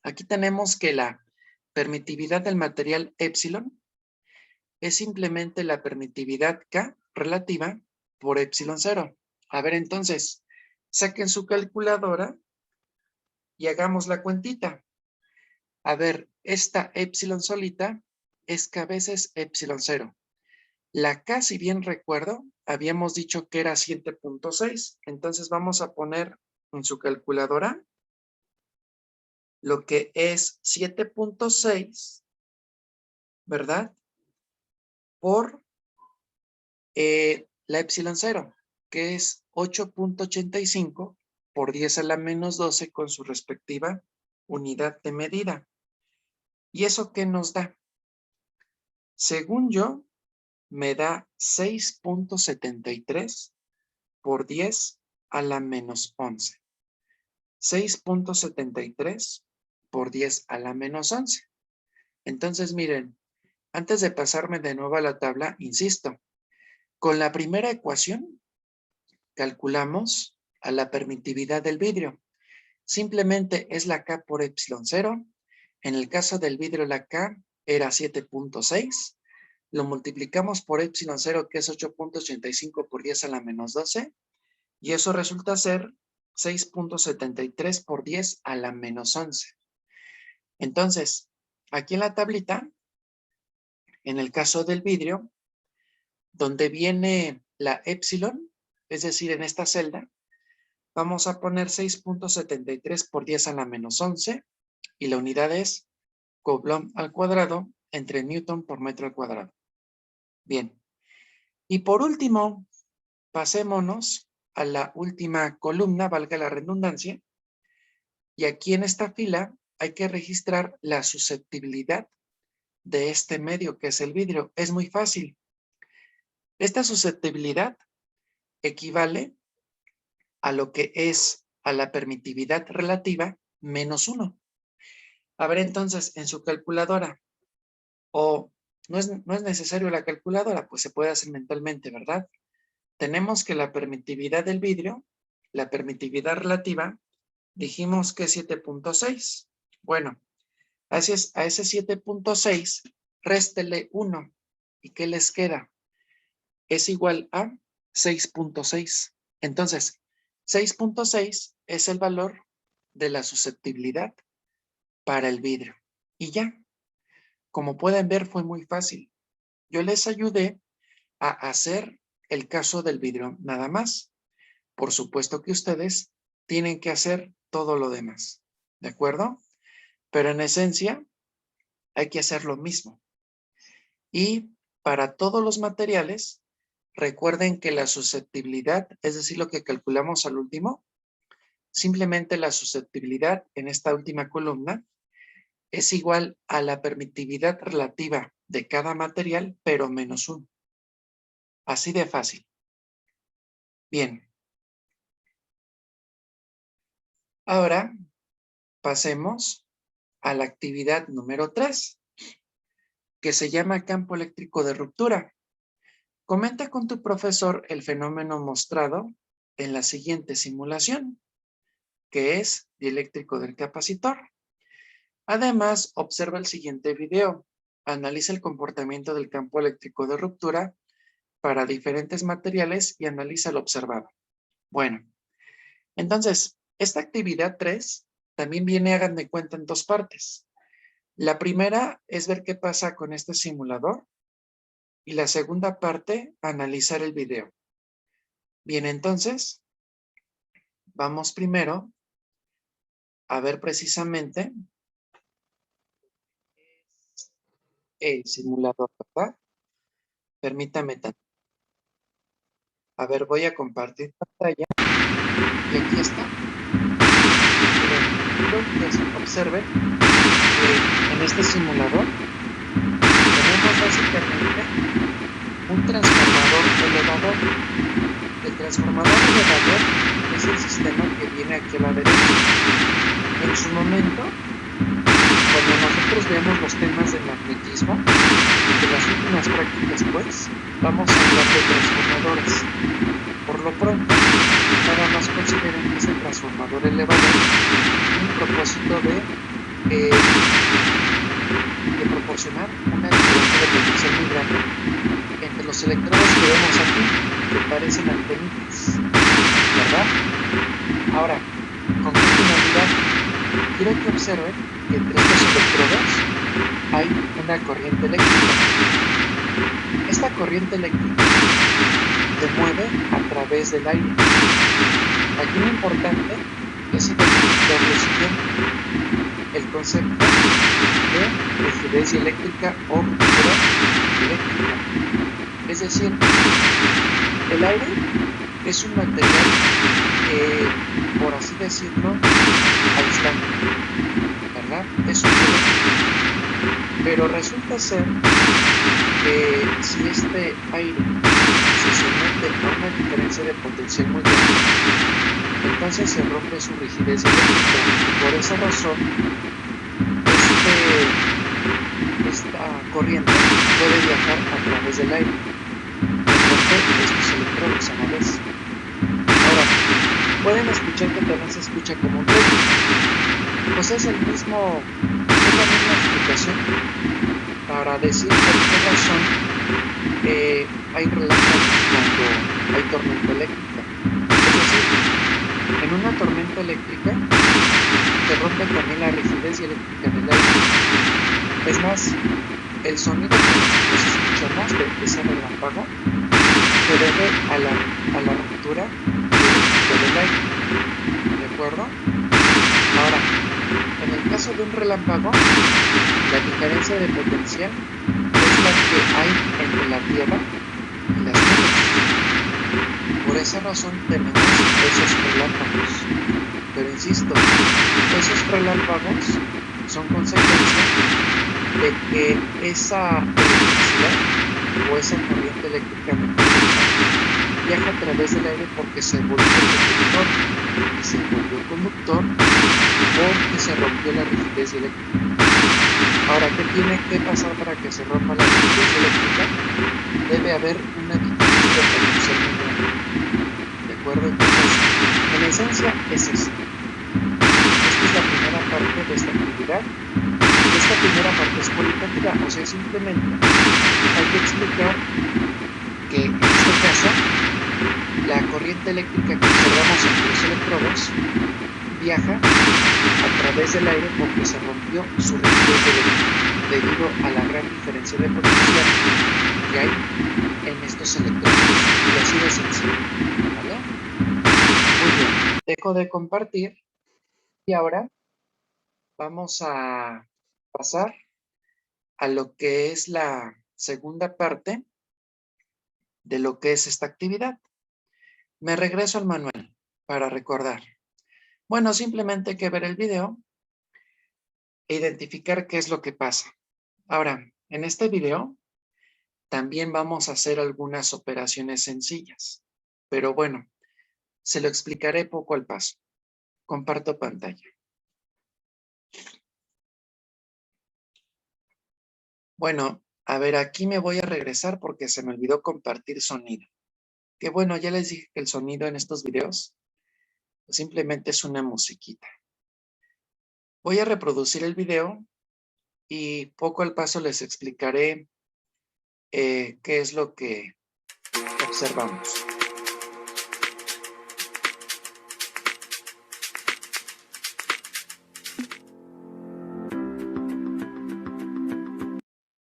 Aquí tenemos que la permitividad del material epsilon es simplemente la permitividad K relativa por epsilon 0. A ver, entonces, saquen su calculadora y hagamos la cuentita. A ver, esta epsilon solita es K veces epsilon 0. La K, si bien recuerdo, habíamos dicho que era 7.6. Entonces vamos a poner en su calculadora lo que es 7.6, ¿verdad? Por la epsilon 0, que es 8.85 por 10 a la menos 12 con su respectiva unidad de medida. ¿Y eso qué nos da? Según yo, me da 6.73 por 10 a la menos 11. 6.73 por 10 a la menos 11. Entonces, miren, antes de pasarme de nuevo a la tabla, insisto, con la primera ecuación calculamos a la permitividad del vidrio. Simplemente es la K por epsilon 0. En el caso del vidrio la K era 7.6. Lo multiplicamos por epsilon 0, que es 8.85 por 10 a la menos 12. Y eso resulta ser 6.73 por 10 a la menos 11. Entonces, aquí en la tablita, en el caso del vidrio, donde viene la epsilon, es decir, en esta celda, vamos a poner 6.73 por 10 a la menos 11 y la unidad es Coulomb al cuadrado entre Newton por metro al cuadrado. Bien. Y por último, pasémonos a la última columna, valga la redundancia, y aquí en esta fila hay que registrar la susceptibilidad de este medio que es el vidrio. Es muy fácil. Esta susceptibilidad equivale a lo que es a la permitividad relativa menos 1. A ver, entonces, en su calculadora, o no es necesario la calculadora, pues se puede hacer mentalmente, ¿verdad? Tenemos que la permitividad del vidrio, la permitividad relativa, dijimos que es 7.6. Bueno, a ese 7.6, réstele 1. ¿Y qué les queda? Es igual a 6.6. Entonces, 6.6 es el valor de la susceptibilidad para el vidrio. Y ya, como pueden ver, fue muy fácil. Yo les ayudé a hacer el caso del vidrio nada más. Por supuesto que ustedes tienen que hacer todo lo demás, ¿de acuerdo? Pero en esencia hay que hacer lo mismo. Y para todos los materiales, recuerden que la susceptibilidad, es decir, lo que calculamos al último, simplemente la susceptibilidad en esta última columna es igual a la permitividad relativa de cada material, pero menos 1. Así de fácil. Bien. Ahora pasemos a la actividad número 3, que se llama campo eléctrico de ruptura. Comenta con tu profesor el fenómeno mostrado en la siguiente simulación, que es dieléctrico del capacitor. Además, observa el siguiente video. Analiza el comportamiento del campo eléctrico de ruptura para diferentes materiales y analiza lo observado. Bueno, entonces, esta actividad 3 también viene, hagan de cuenta, en dos partes. La primera es ver qué pasa con este simulador Y la segunda parte, analizar el video. Bien, entonces, vamos primero a ver precisamente el simulador, ¿verdad? Permítame tanto. A ver, voy a compartir pantalla. Y aquí está. Miren, quiero que observen que en este simulador tenemos básicamente un transformador elevador. El transformador elevador es el sistema que viene aquí a la derecha. En su momento, cuando nosotros veamos los temas de magnetismo, de las últimas prácticas, pues, vamos a hablar de transformadores. Por lo pronto, nada más consideren que ese transformador elevador tiene un propósito de proporcionar una diferencia de potencial muy grande entre los electrodos que vemos aquí, que parecen antenitas, ¿verdad? Ahora, ¿con qué finalidad? Quiero que observen que entre estos electrodos hay una corriente eléctrica. Esta corriente eléctrica se mueve a través del aire. Aquí lo importante es identificar lo siguiente: el concepto de rigidez eléctrica o ruptura eléctrica. Es decir, el aire es un material, por así decirlo, aislante, ¿verdad? Es un eléctrico. Pero resulta ser que si este aire se somete a una diferencia de potencial muy grande, entonces se rompe su rigidez eléctrica y por esa razón esta corriente puede viajar a través del aire y romper estos electrodos a la vez. Ahora, pueden escuchar que también se escucha como un trueno. Pues es la misma explicación para decir por qué razón hay relámpagos cuando hay tormenta eléctrica. Es decir, en una tormenta eléctrica se rompe también la rigidez eléctrica del aire. Es más, el sonido que nosotros escuchamos de ese relámpago se debe a la ruptura eléctrica del aire, ¿de acuerdo? Ahora, en el caso de un relámpago, la diferencia de potencial es la que hay entre la Tierra y las nubes. Por esa razón tenemos esos relámpagos. Pero insisto, esos relámpagos son consecuencia de que esa electricidad o esa corriente eléctrica, mejor dicho, viaja a través del aire porque se volvió conductor. Y se volvió conductor porque se rompió la rigidez eléctrica. Ahora, ¿qué tiene que pasar para que se rompa la rigidez eléctrica? Debe haber una diferencia de potencial muy grande. ¿De acuerdo? Entonces, en esencia es esto. Esta es la primera parte de esta actividad. Esta primera parte es cualitativa, o sea, simplemente hay que explicar que en este caso la corriente eléctrica que observamos entre los electrodos viaja a través del aire porque se rompió su rigidez eléctrica debido a la gran diferencia de potencial que hay en estos electrodos. Y así de sencillo, ¿vale? Muy bien, dejo de compartir y ahora vamos a pasar a lo que es la segunda parte de lo que es esta actividad. Me regreso al manual para recordar. Bueno, simplemente hay que ver el video e identificar qué es lo que pasa. Ahora, en este video también vamos a hacer algunas operaciones sencillas, pero bueno, se lo explicaré poco al paso. Comparto pantalla. Bueno, a ver, aquí me voy a regresar porque se me olvidó compartir sonido. Que bueno, ya les dije que el sonido en estos videos simplemente es una musiquita. Voy a reproducir el video y poco al paso les explicaré qué es lo que observamos.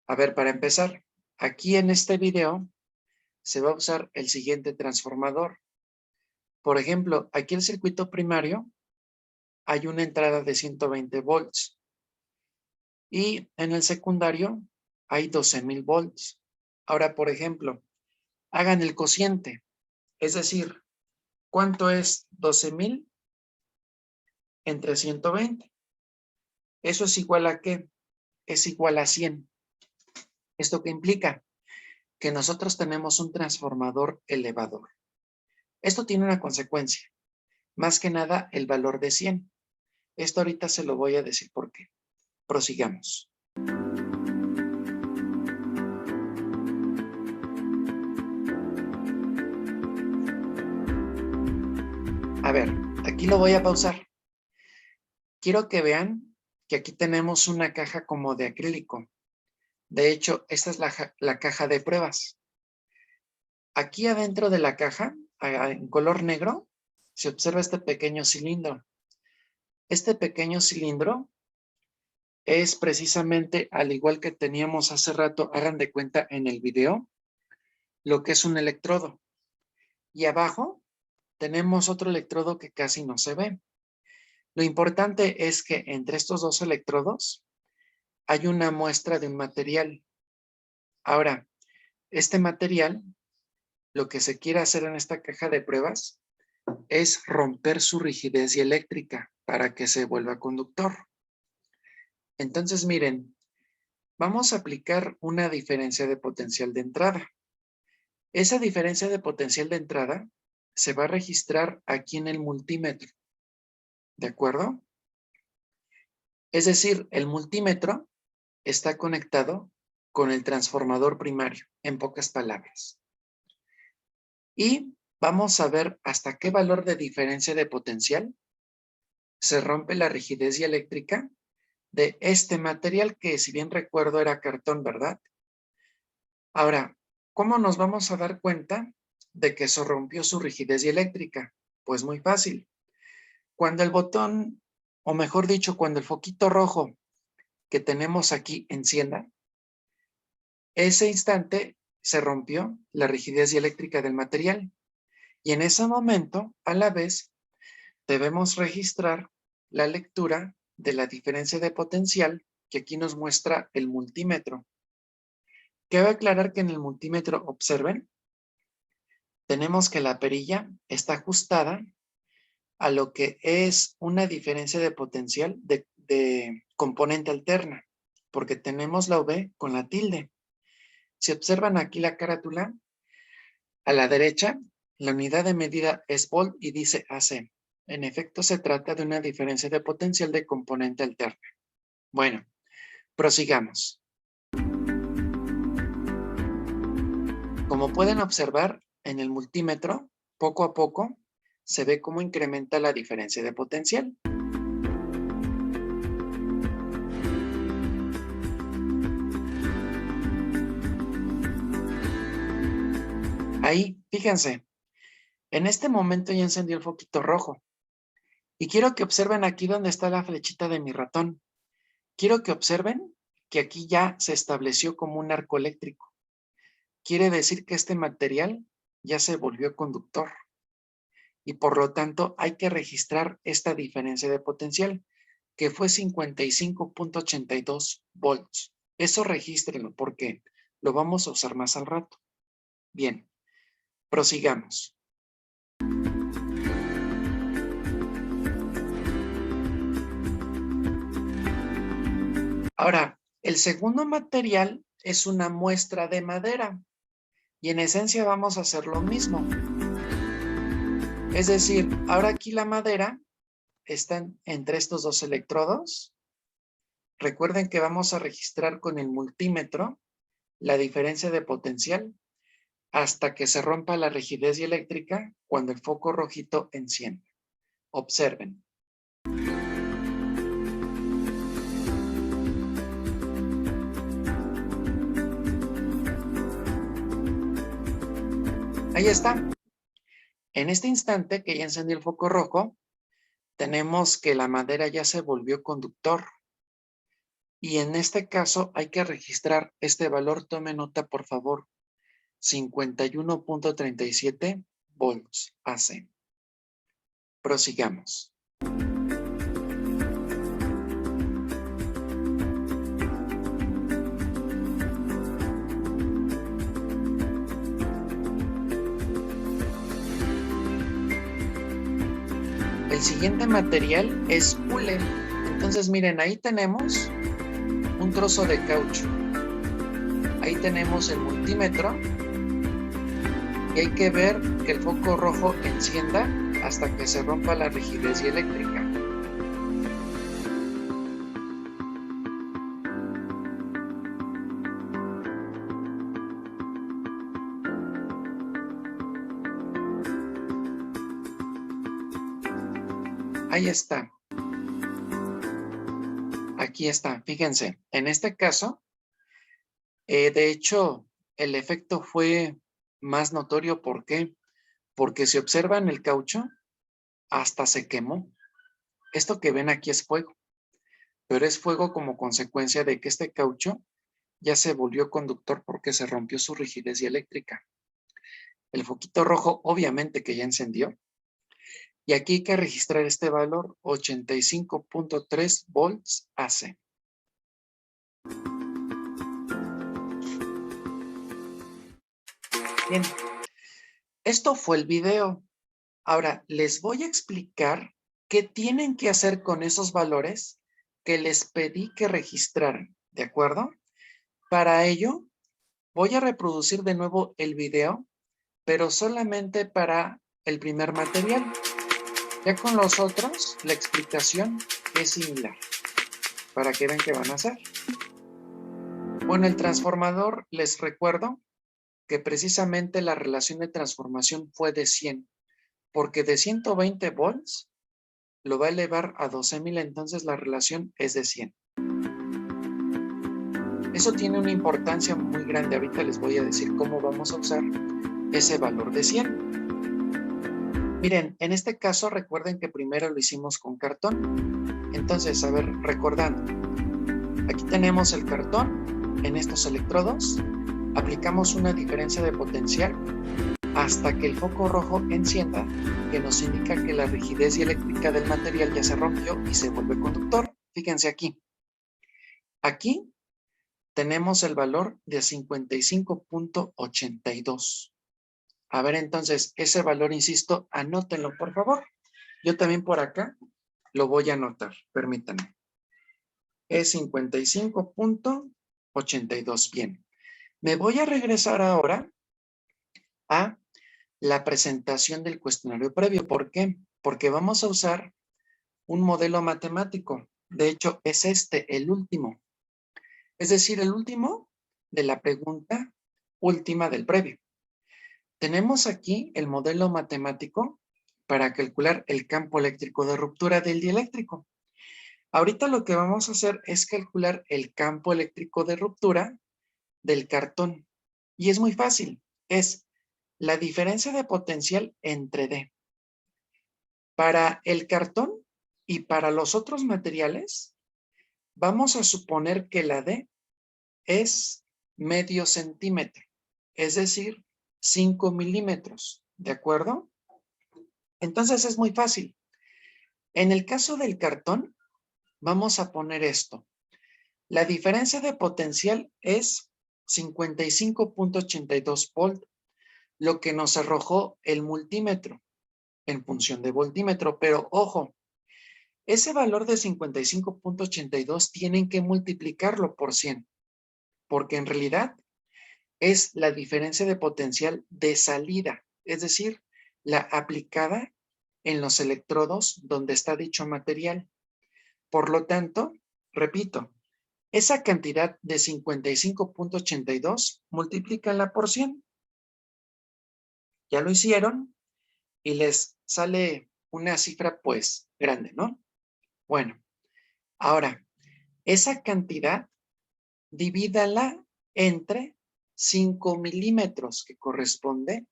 A ver, para empezar, Aquí en este video se va a usar el siguiente transformador. Por ejemplo, aquí el circuito primario hay una entrada de 120 volts y en el secundario hay 12,000 volts. Ahora, por ejemplo, hagan el cociente, es decir, ¿cuánto es 12,000 entre 120? ¿Eso es igual a qué? Es igual a 100. ¿Esto qué implica? Que nosotros tenemos un transformador elevador. Esto tiene una consecuencia, más que nada el valor de 100. Esto ahorita se lo voy a decir por qué. Prosigamos. A ver, aquí lo voy a pausar. Quiero que vean que aquí tenemos una caja como de acrílico. De hecho, esta es la caja de pruebas. Aquí adentro de la caja, en color negro, se observa este pequeño cilindro. Este pequeño cilindro es precisamente, al igual que teníamos hace rato, hagan de cuenta en el video, lo que es un electrodo. Y abajo tenemos otro electrodo que casi no se ve. Lo importante es que entre estos dos electrodos hay una muestra de un material. Ahora, este material, lo que se quiere hacer en esta caja de pruebas es romper su rigidez dieléctrica para que se vuelva conductor. Entonces, miren, vamos a aplicar una diferencia de potencial de entrada. Esa diferencia de potencial de entrada se va a registrar aquí en el multímetro. ¿De acuerdo? Es decir, el multímetro está conectado con el transformador primario, en pocas palabras. Y vamos a ver hasta qué valor de diferencia de potencial se rompe la rigidez dieléctrica de este material que, si bien recuerdo, era cartón, ¿verdad? Ahora, ¿cómo nos vamos a dar cuenta de que se rompió su rigidez dieléctrica? Pues muy fácil. Cuando el botón, o mejor dicho, cuando el foquito rojo que tenemos aquí encienda, ese instante se rompió la rigidez dieléctrica del material. Y en ese momento, a la vez, debemos registrar la lectura de la diferencia de potencial que aquí nos muestra el multímetro. Quiero aclarar que en el multímetro, observen, tenemos que la perilla está ajustada a lo que es una diferencia de potencial de componente alterna, porque tenemos la V con la tilde. Si observan aquí la carátula, a la derecha, la unidad de medida es volt y dice AC. En efecto, se trata de una diferencia de potencial de componente alterna. Bueno, prosigamos. Como pueden observar, en el multímetro, poco a poco, se ve cómo incrementa la diferencia de potencial. Ahí, fíjense, en este momento ya encendió el foquito rojo. Y quiero que observen aquí donde está la flechita de mi ratón. Quiero que observen que aquí ya se estableció como un arco eléctrico. Quiere decir que este material ya se volvió conductor. Y por lo tanto hay que registrar esta diferencia de potencial, que fue 55.82 volts. Eso regístrenlo porque lo vamos a usar más al rato. Bien, prosigamos. Ahora, el segundo material es una muestra de madera y en esencia vamos a hacer lo mismo. Es decir, ahora aquí la madera está entre estos dos electrodos. Recuerden que vamos a registrar con el multímetro la diferencia de potencial hasta que se rompa la rigidez dieléctrica cuando el foco rojito encienda. Observen. Ahí está. En este instante que ya encendió el foco rojo, tenemos que la madera ya se volvió conductor. Y en este caso hay que registrar este valor, tome nota por favor, 51.37 volts AC. Prosigamos. El siguiente material es hule. Entonces miren, ahí tenemos un trozo de caucho. Ahí tenemos el multímetro. Y hay que ver que el foco rojo encienda hasta que se rompa la rigidez dieléctrica. Ahí está. Aquí está, fíjense. En este caso, de hecho, el efecto fue más notorio. ¿Por qué? Porque si observan el caucho, hasta se quemó. Esto que ven aquí es fuego, pero es fuego como consecuencia de que este caucho ya se volvió conductor porque se rompió su rigidez dieléctrica. El foquito rojo obviamente que ya encendió. Y aquí hay que registrar este valor, 85.3 volts AC. Bien, esto fue el video. Ahora les voy a explicar qué tienen que hacer con esos valores que les pedí que registraran, ¿de acuerdo? Para ello, voy a reproducir de nuevo el video, pero solamente para el primer material. Ya con los otros, la explicación es similar, para que vean qué van a hacer. Bueno, el transformador, les recuerdo que precisamente la relación de transformación fue de 100, porque de 120 volts lo va a elevar a 12,000, entonces la relación es de 100. Eso tiene una importancia muy grande. Ahorita les voy a decir cómo vamos a usar ese valor de 100. Miren, en este caso recuerden que primero lo hicimos con cartón. Entonces, a ver, recordando, aquí tenemos el cartón en estos electrodos, aplicamos una diferencia de potencial hasta que el foco rojo encienda, que nos indica que la rigidez dieléctrica del material ya se rompió y se vuelve conductor. Fíjense aquí. Aquí tenemos el valor de 55.82. A ver, entonces, ese valor, insisto, anótenlo, por favor. Yo también por acá lo voy a anotar, permítanme. Es 55.82. Bien. Me voy a regresar ahora a la presentación del cuestionario previo. ¿Por qué? Porque vamos a usar un modelo matemático. De hecho, es este, el último. Es decir, el último de la pregunta última del previo. Tenemos aquí el modelo matemático para calcular el campo eléctrico de ruptura del dieléctrico. Ahorita lo que vamos a hacer es calcular el campo eléctrico de ruptura del cartón. Y es muy fácil. Es la diferencia de potencial entre D. Para el cartón y para los otros materiales, vamos a suponer que la D es medio centímetro, es decir, 5 milímetros, ¿de acuerdo? Entonces es muy fácil. En el caso del cartón, vamos a poner esto. La diferencia de potencial es 55.82 volt, lo que nos arrojó el multímetro en función de voltímetro. Pero ojo, ese valor de 55.82 tienen que multiplicarlo por 100, porque en realidad es la diferencia de potencial de salida, es decir, la aplicada en los electrodos donde está dicho material. Por lo tanto, repito, esa cantidad de 55.82 multiplícanla por 100. Ya lo hicieron y les sale una cifra pues grande, ¿no? Bueno, ahora, esa cantidad divídala entre 5 milímetros, que corresponde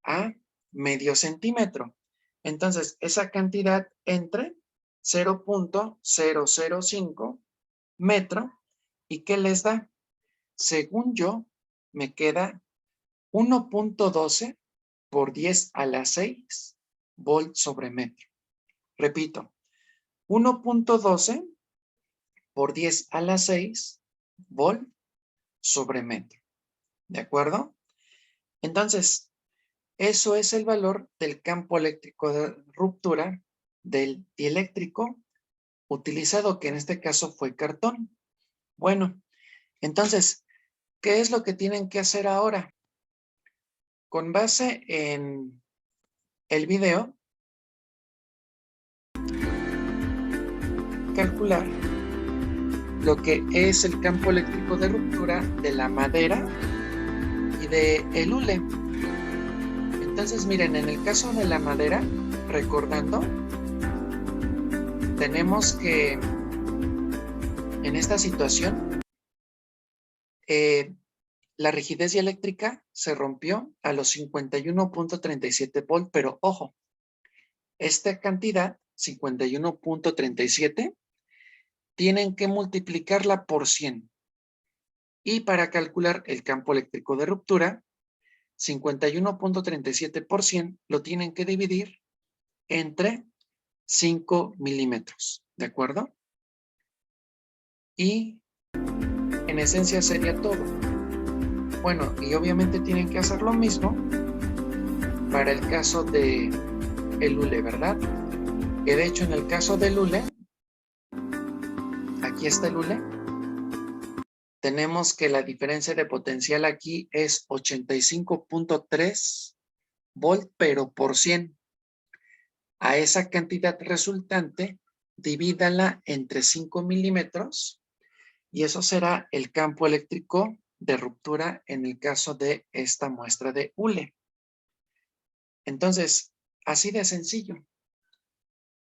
a medio centímetro. Entonces, esa cantidad entre 0.005 metro ¿Y qué les da? Según yo, me queda 1.12 por 10 a la 6 volt sobre metro. Repito, 1.12 por 10 a la 6 volt sobre metro. ¿De acuerdo? Entonces, eso es el valor del campo eléctrico de ruptura del dieléctrico utilizado, que en este caso fue cartón. Bueno, entonces, ¿qué es lo que tienen que hacer ahora? Con base en el video, calcular lo que es el campo eléctrico de ruptura de la madera y del hule. Entonces, miren, en el caso de la madera, recordando, tenemos que, en esta situación, la rigidez dieléctrica se rompió a los 51.37 volt, pero ojo, esta cantidad, 51.37, tienen que multiplicarla por 100. Y para calcular el campo eléctrico de ruptura, 51.37 por 100 lo tienen que dividir entre 5 milímetros, ¿de acuerdo? Y en esencia sería todo. Bueno, y obviamente tienen que hacer lo mismo para el caso de el hule, ¿verdad? Que de hecho en el caso del hule, aquí está el hule, tenemos que la diferencia de potencial aquí es 85.3 volt, pero por 100. A esa cantidad resultante, divídala entre 5 milímetros y eso será el campo eléctrico de ruptura en el caso de esta muestra de hule. Entonces, así de sencillo.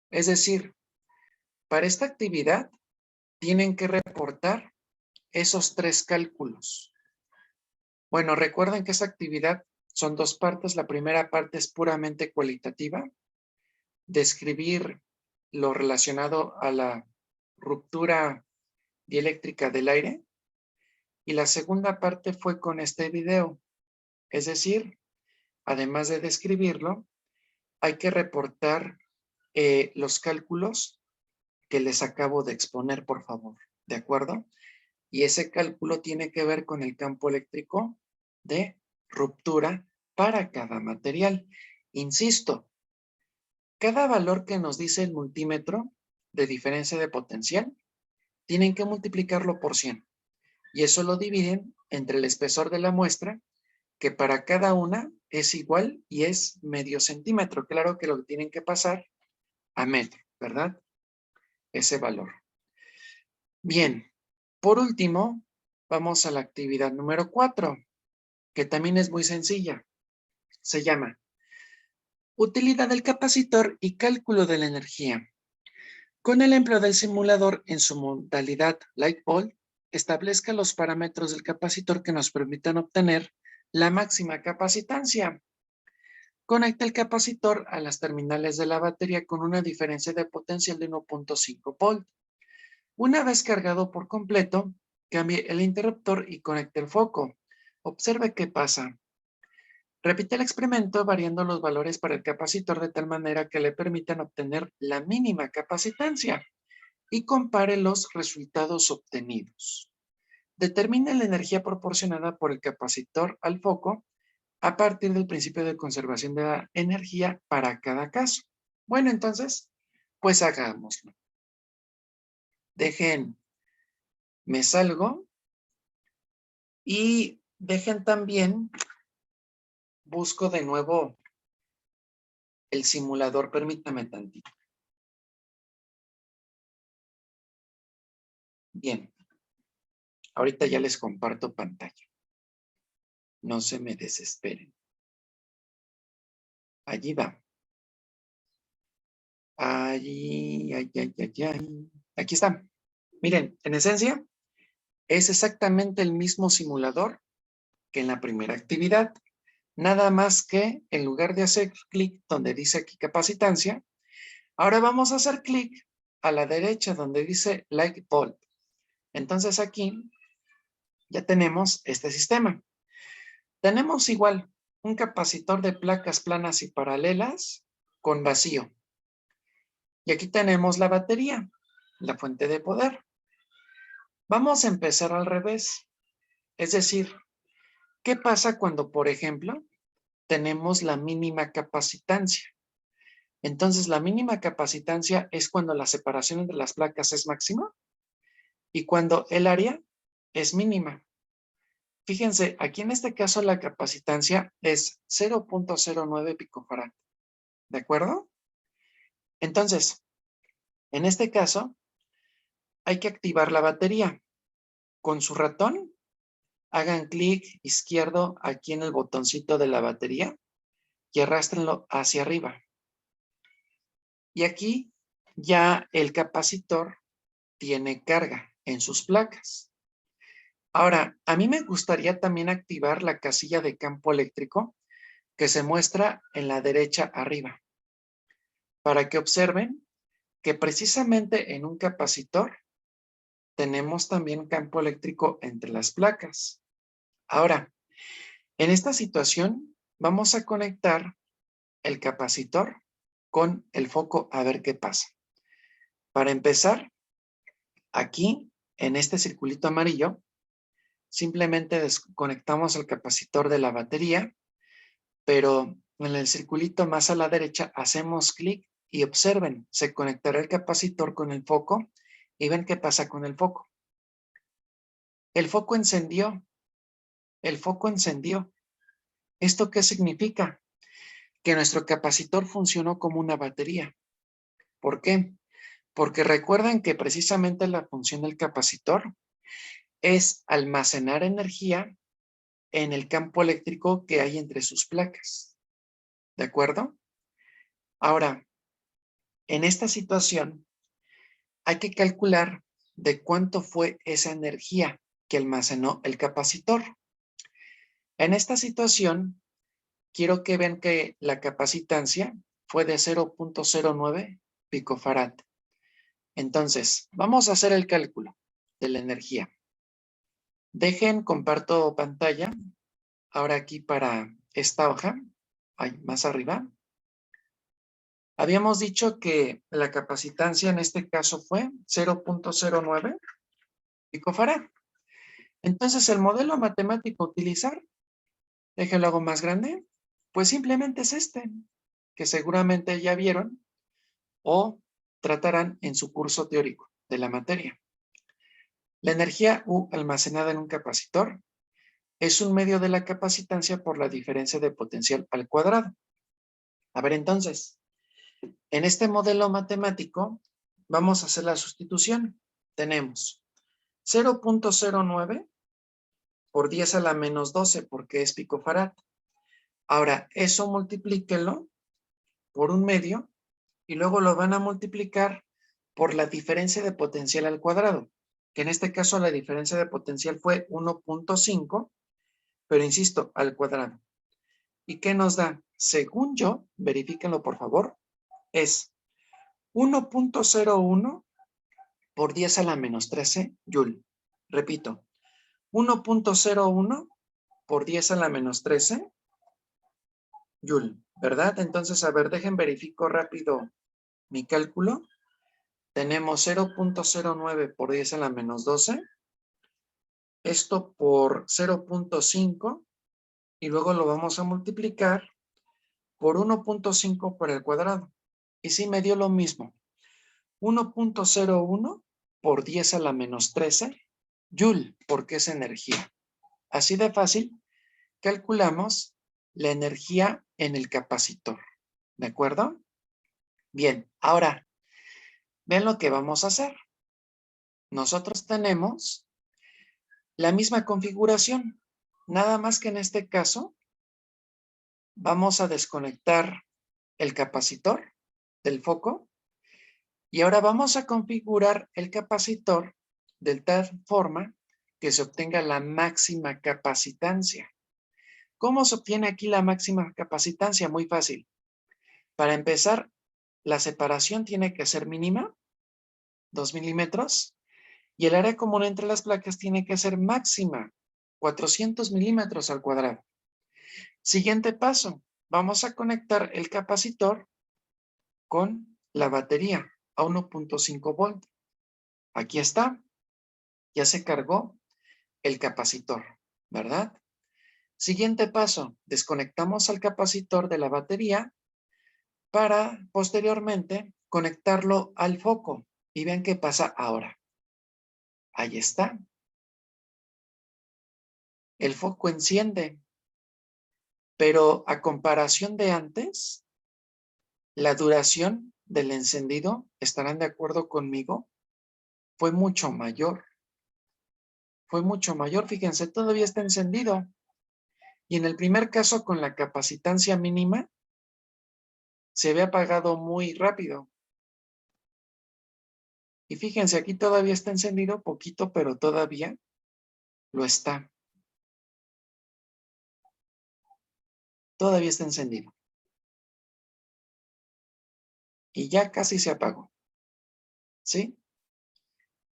Es decir, para esta actividad tienen que reportar esos 3 cálculos. Bueno, recuerden que esa actividad son 2 partes. La primera parte es puramente cualitativa, describir lo relacionado a la ruptura dieléctrica del aire. Y la segunda parte fue con este video. Es decir, además de describirlo, hay que reportar los cálculos que les acabo de exponer, por favor. ¿De acuerdo? Y ese cálculo tiene que ver con el campo eléctrico de ruptura para cada material. Insisto, cada valor que nos dice el multímetro de diferencia de potencial, tienen que multiplicarlo por 100. Y eso lo dividen entre el espesor de la muestra, que para cada una es igual y es medio centímetro. Claro que lo tienen que pasar a metro, ¿verdad? Ese valor. Bien, por último, vamos a la actividad número 4, que también es muy sencilla. Se llama utilidad del capacitor y cálculo de la energía. Con el empleo del simulador en su modalidad Light Bulb, establezca los parámetros del capacitor que nos permitan obtener la máxima capacitancia. Conecta el capacitor a las terminales de la batería con una diferencia de potencial de 1.5 volt. Una vez cargado por completo, cambie el interruptor y conecte el foco. Observe qué pasa. Repite el experimento variando los valores para el capacitor de tal manera que le permitan obtener la mínima capacitancia y compare los resultados obtenidos. Determine la energía proporcionada por el capacitor al foco a partir del principio de conservación de la energía para cada caso. Bueno, entonces, pues hagámoslo. Me salgo y dejen también, busco de nuevo el simulador, permítame tantito. Bien, ahorita ya les comparto pantalla. No se me desesperen. Allí va. Allí, aquí está. Miren, en esencia, es exactamente el mismo simulador que en la primera actividad. Nada más que en lugar de hacer clic donde dice aquí capacitancia, ahora vamos a hacer clic a la derecha donde dice Light Bulb. Entonces aquí ya tenemos este sistema. Tenemos igual un capacitor de placas planas y paralelas con vacío. Y aquí tenemos la batería, la fuente de poder. Vamos a empezar al revés. Es decir, ¿qué pasa cuando, por ejemplo, tenemos la mínima capacitancia? Entonces, la mínima capacitancia es cuando la separación entre las placas es máxima y cuando el área es mínima. Fíjense, aquí en este caso la capacitancia es 0.09 picofarad. ¿De acuerdo? Entonces, en este caso, hay que activar la batería. Con su ratón, hagan clic izquierdo aquí en el botoncito de la batería y arrástrenlo hacia arriba. Y aquí ya el capacitor tiene carga en sus placas. Ahora, a mí me gustaría también activar la casilla de campo eléctrico que se muestra en la derecha arriba, para que observen que precisamente en un capacitor tenemos también campo eléctrico entre las placas. Ahora, en esta situación vamos a conectar el capacitor con el foco a ver qué pasa. Para empezar, aquí en este circulito amarillo, simplemente desconectamos el capacitor de la batería, pero en el circulito más a la derecha hacemos clic y observen, se conectará el capacitor con el foco y ven qué pasa con el foco. El foco encendió. El foco encendió. ¿Esto qué significa? Que nuestro capacitor funcionó como una batería. ¿Por qué? Porque recuerden que precisamente la función del capacitor es almacenar energía en el campo eléctrico que hay entre sus placas. ¿De acuerdo? Ahora, en esta situación hay que calcular de cuánto fue esa energía que almacenó el capacitor. En esta situación, quiero que vean que la capacitancia fue de 0.09 picofarad. Entonces, vamos a hacer el cálculo de la energía. Dejen, comparto pantalla. Ahora aquí para esta hoja, más arriba. Habíamos dicho que la capacitancia en este caso fue 0.09 picofarad. Entonces, el modelo matemático a utilizar, déjenlo hago más grande, pues simplemente es este, que seguramente ya vieron o tratarán en su curso teórico de la materia. La energía U almacenada en un capacitor es un medio de la capacitancia por la diferencia de potencial al cuadrado. A ver, entonces, en este modelo matemático vamos a hacer la sustitución. Tenemos 0.09 por 10 a la menos 12 porque es picofarad. Ahora, eso multiplíquenlo por un medio y luego lo van a multiplicar por la diferencia de potencial al cuadrado, que en este caso la diferencia de potencial fue 1.5, pero insisto, al cuadrado. ¿Y qué nos da? Según yo, verifíquenlo por favor, es 1.01 por 10 a la menos 13 Joule. Repito, 1.01 por 10 a la menos 13 Joule, ¿verdad? Entonces, a ver, dejen verifico rápido mi cálculo. Tenemos 0.09 por 10 a la menos 12. Esto por 0.5 y luego lo vamos a multiplicar por 1.5 por el cuadrado. Y sí me dio lo mismo. 1.01 por 10 a la menos 13 Joule, porque es energía. Así de fácil, calculamos la energía en el capacitor. ¿De acuerdo? Bien, ahora, vean lo que vamos a hacer. Nosotros tenemos la misma configuración, nada más que en este caso vamos a desconectar el capacitor del foco y ahora vamos a configurar el capacitor de tal forma que se obtenga la máxima capacitancia. ¿Cómo se obtiene aquí la máxima capacitancia? Muy fácil. Para empezar, la separación tiene que ser mínima, 2 milímetros, Y el área común entre las placas tiene que ser máxima, 400 milímetros al cuadrado. Siguiente paso, vamos a conectar el capacitor con la batería a 1.5 volt. Aquí está, ya se cargó el capacitor, ¿verdad? Siguiente paso, desconectamos al capacitor de la batería para posteriormente conectarlo al foco. Y vean qué pasa ahora. Ahí está. El foco enciende, pero a comparación de antes, la duración del encendido, ¿estarán de acuerdo conmigo? Fue mucho mayor. Fue mucho mayor, fíjense, todavía está encendido. Y en el primer caso, con la capacitancia mínima, se había apagado muy rápido. Y fíjense, aquí todavía está encendido, poquito, pero todavía lo está. Todavía está encendido. Y ya casi se apagó. ¿Sí?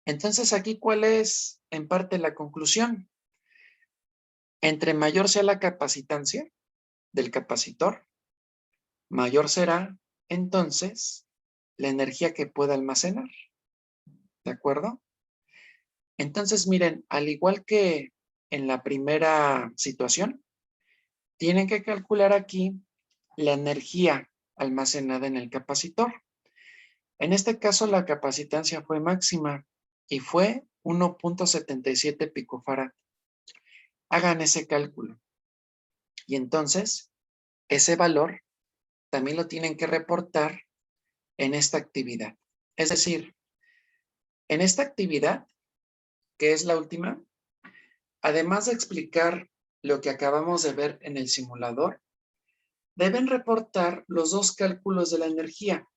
Entonces, aquí, ¿cuál es en parte la conclusión? Entre mayor sea la capacitancia del capacitor, mayor será, entonces, la energía que pueda almacenar. ¿De acuerdo? Entonces, miren, al igual que en la primera situación, tienen que calcular aquí la energía almacenada en el capacitor. En este caso, la capacitancia fue máxima y fue 1.77 picofarad. Hagan ese cálculo. Y entonces, ese valor también lo tienen que reportar en esta actividad. Es decir, en esta actividad, que es la última, además de explicar lo que acabamos de ver en el simulador, deben reportar los dos cálculos de la energía.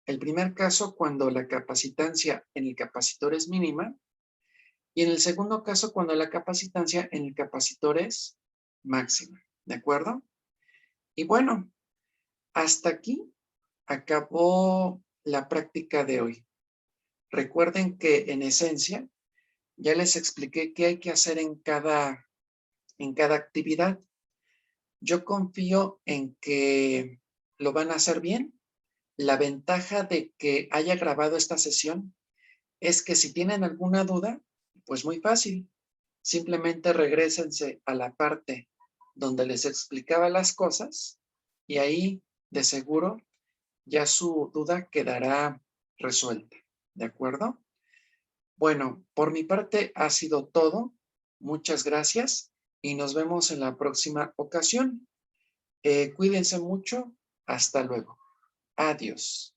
El primer caso, cuando la capacitancia en el capacitor es mínima, y en el segundo caso, cuando la capacitancia en el capacitor es máxima. ¿De acuerdo? Y bueno, hasta aquí acabó la práctica de hoy. Recuerden que en esencia ya les expliqué qué hay que hacer en cada actividad. Yo confío en que lo van a hacer bien. La ventaja de que haya grabado esta sesión es que si tienen alguna duda, pues muy fácil. Simplemente regrésense a la parte donde les explicaba las cosas y ahí de seguro ya su duda quedará resuelta. ¿De acuerdo? Bueno, por mi parte ha sido todo. Muchas gracias y nos vemos en la próxima ocasión. Cuídense mucho. Hasta luego. Adiós.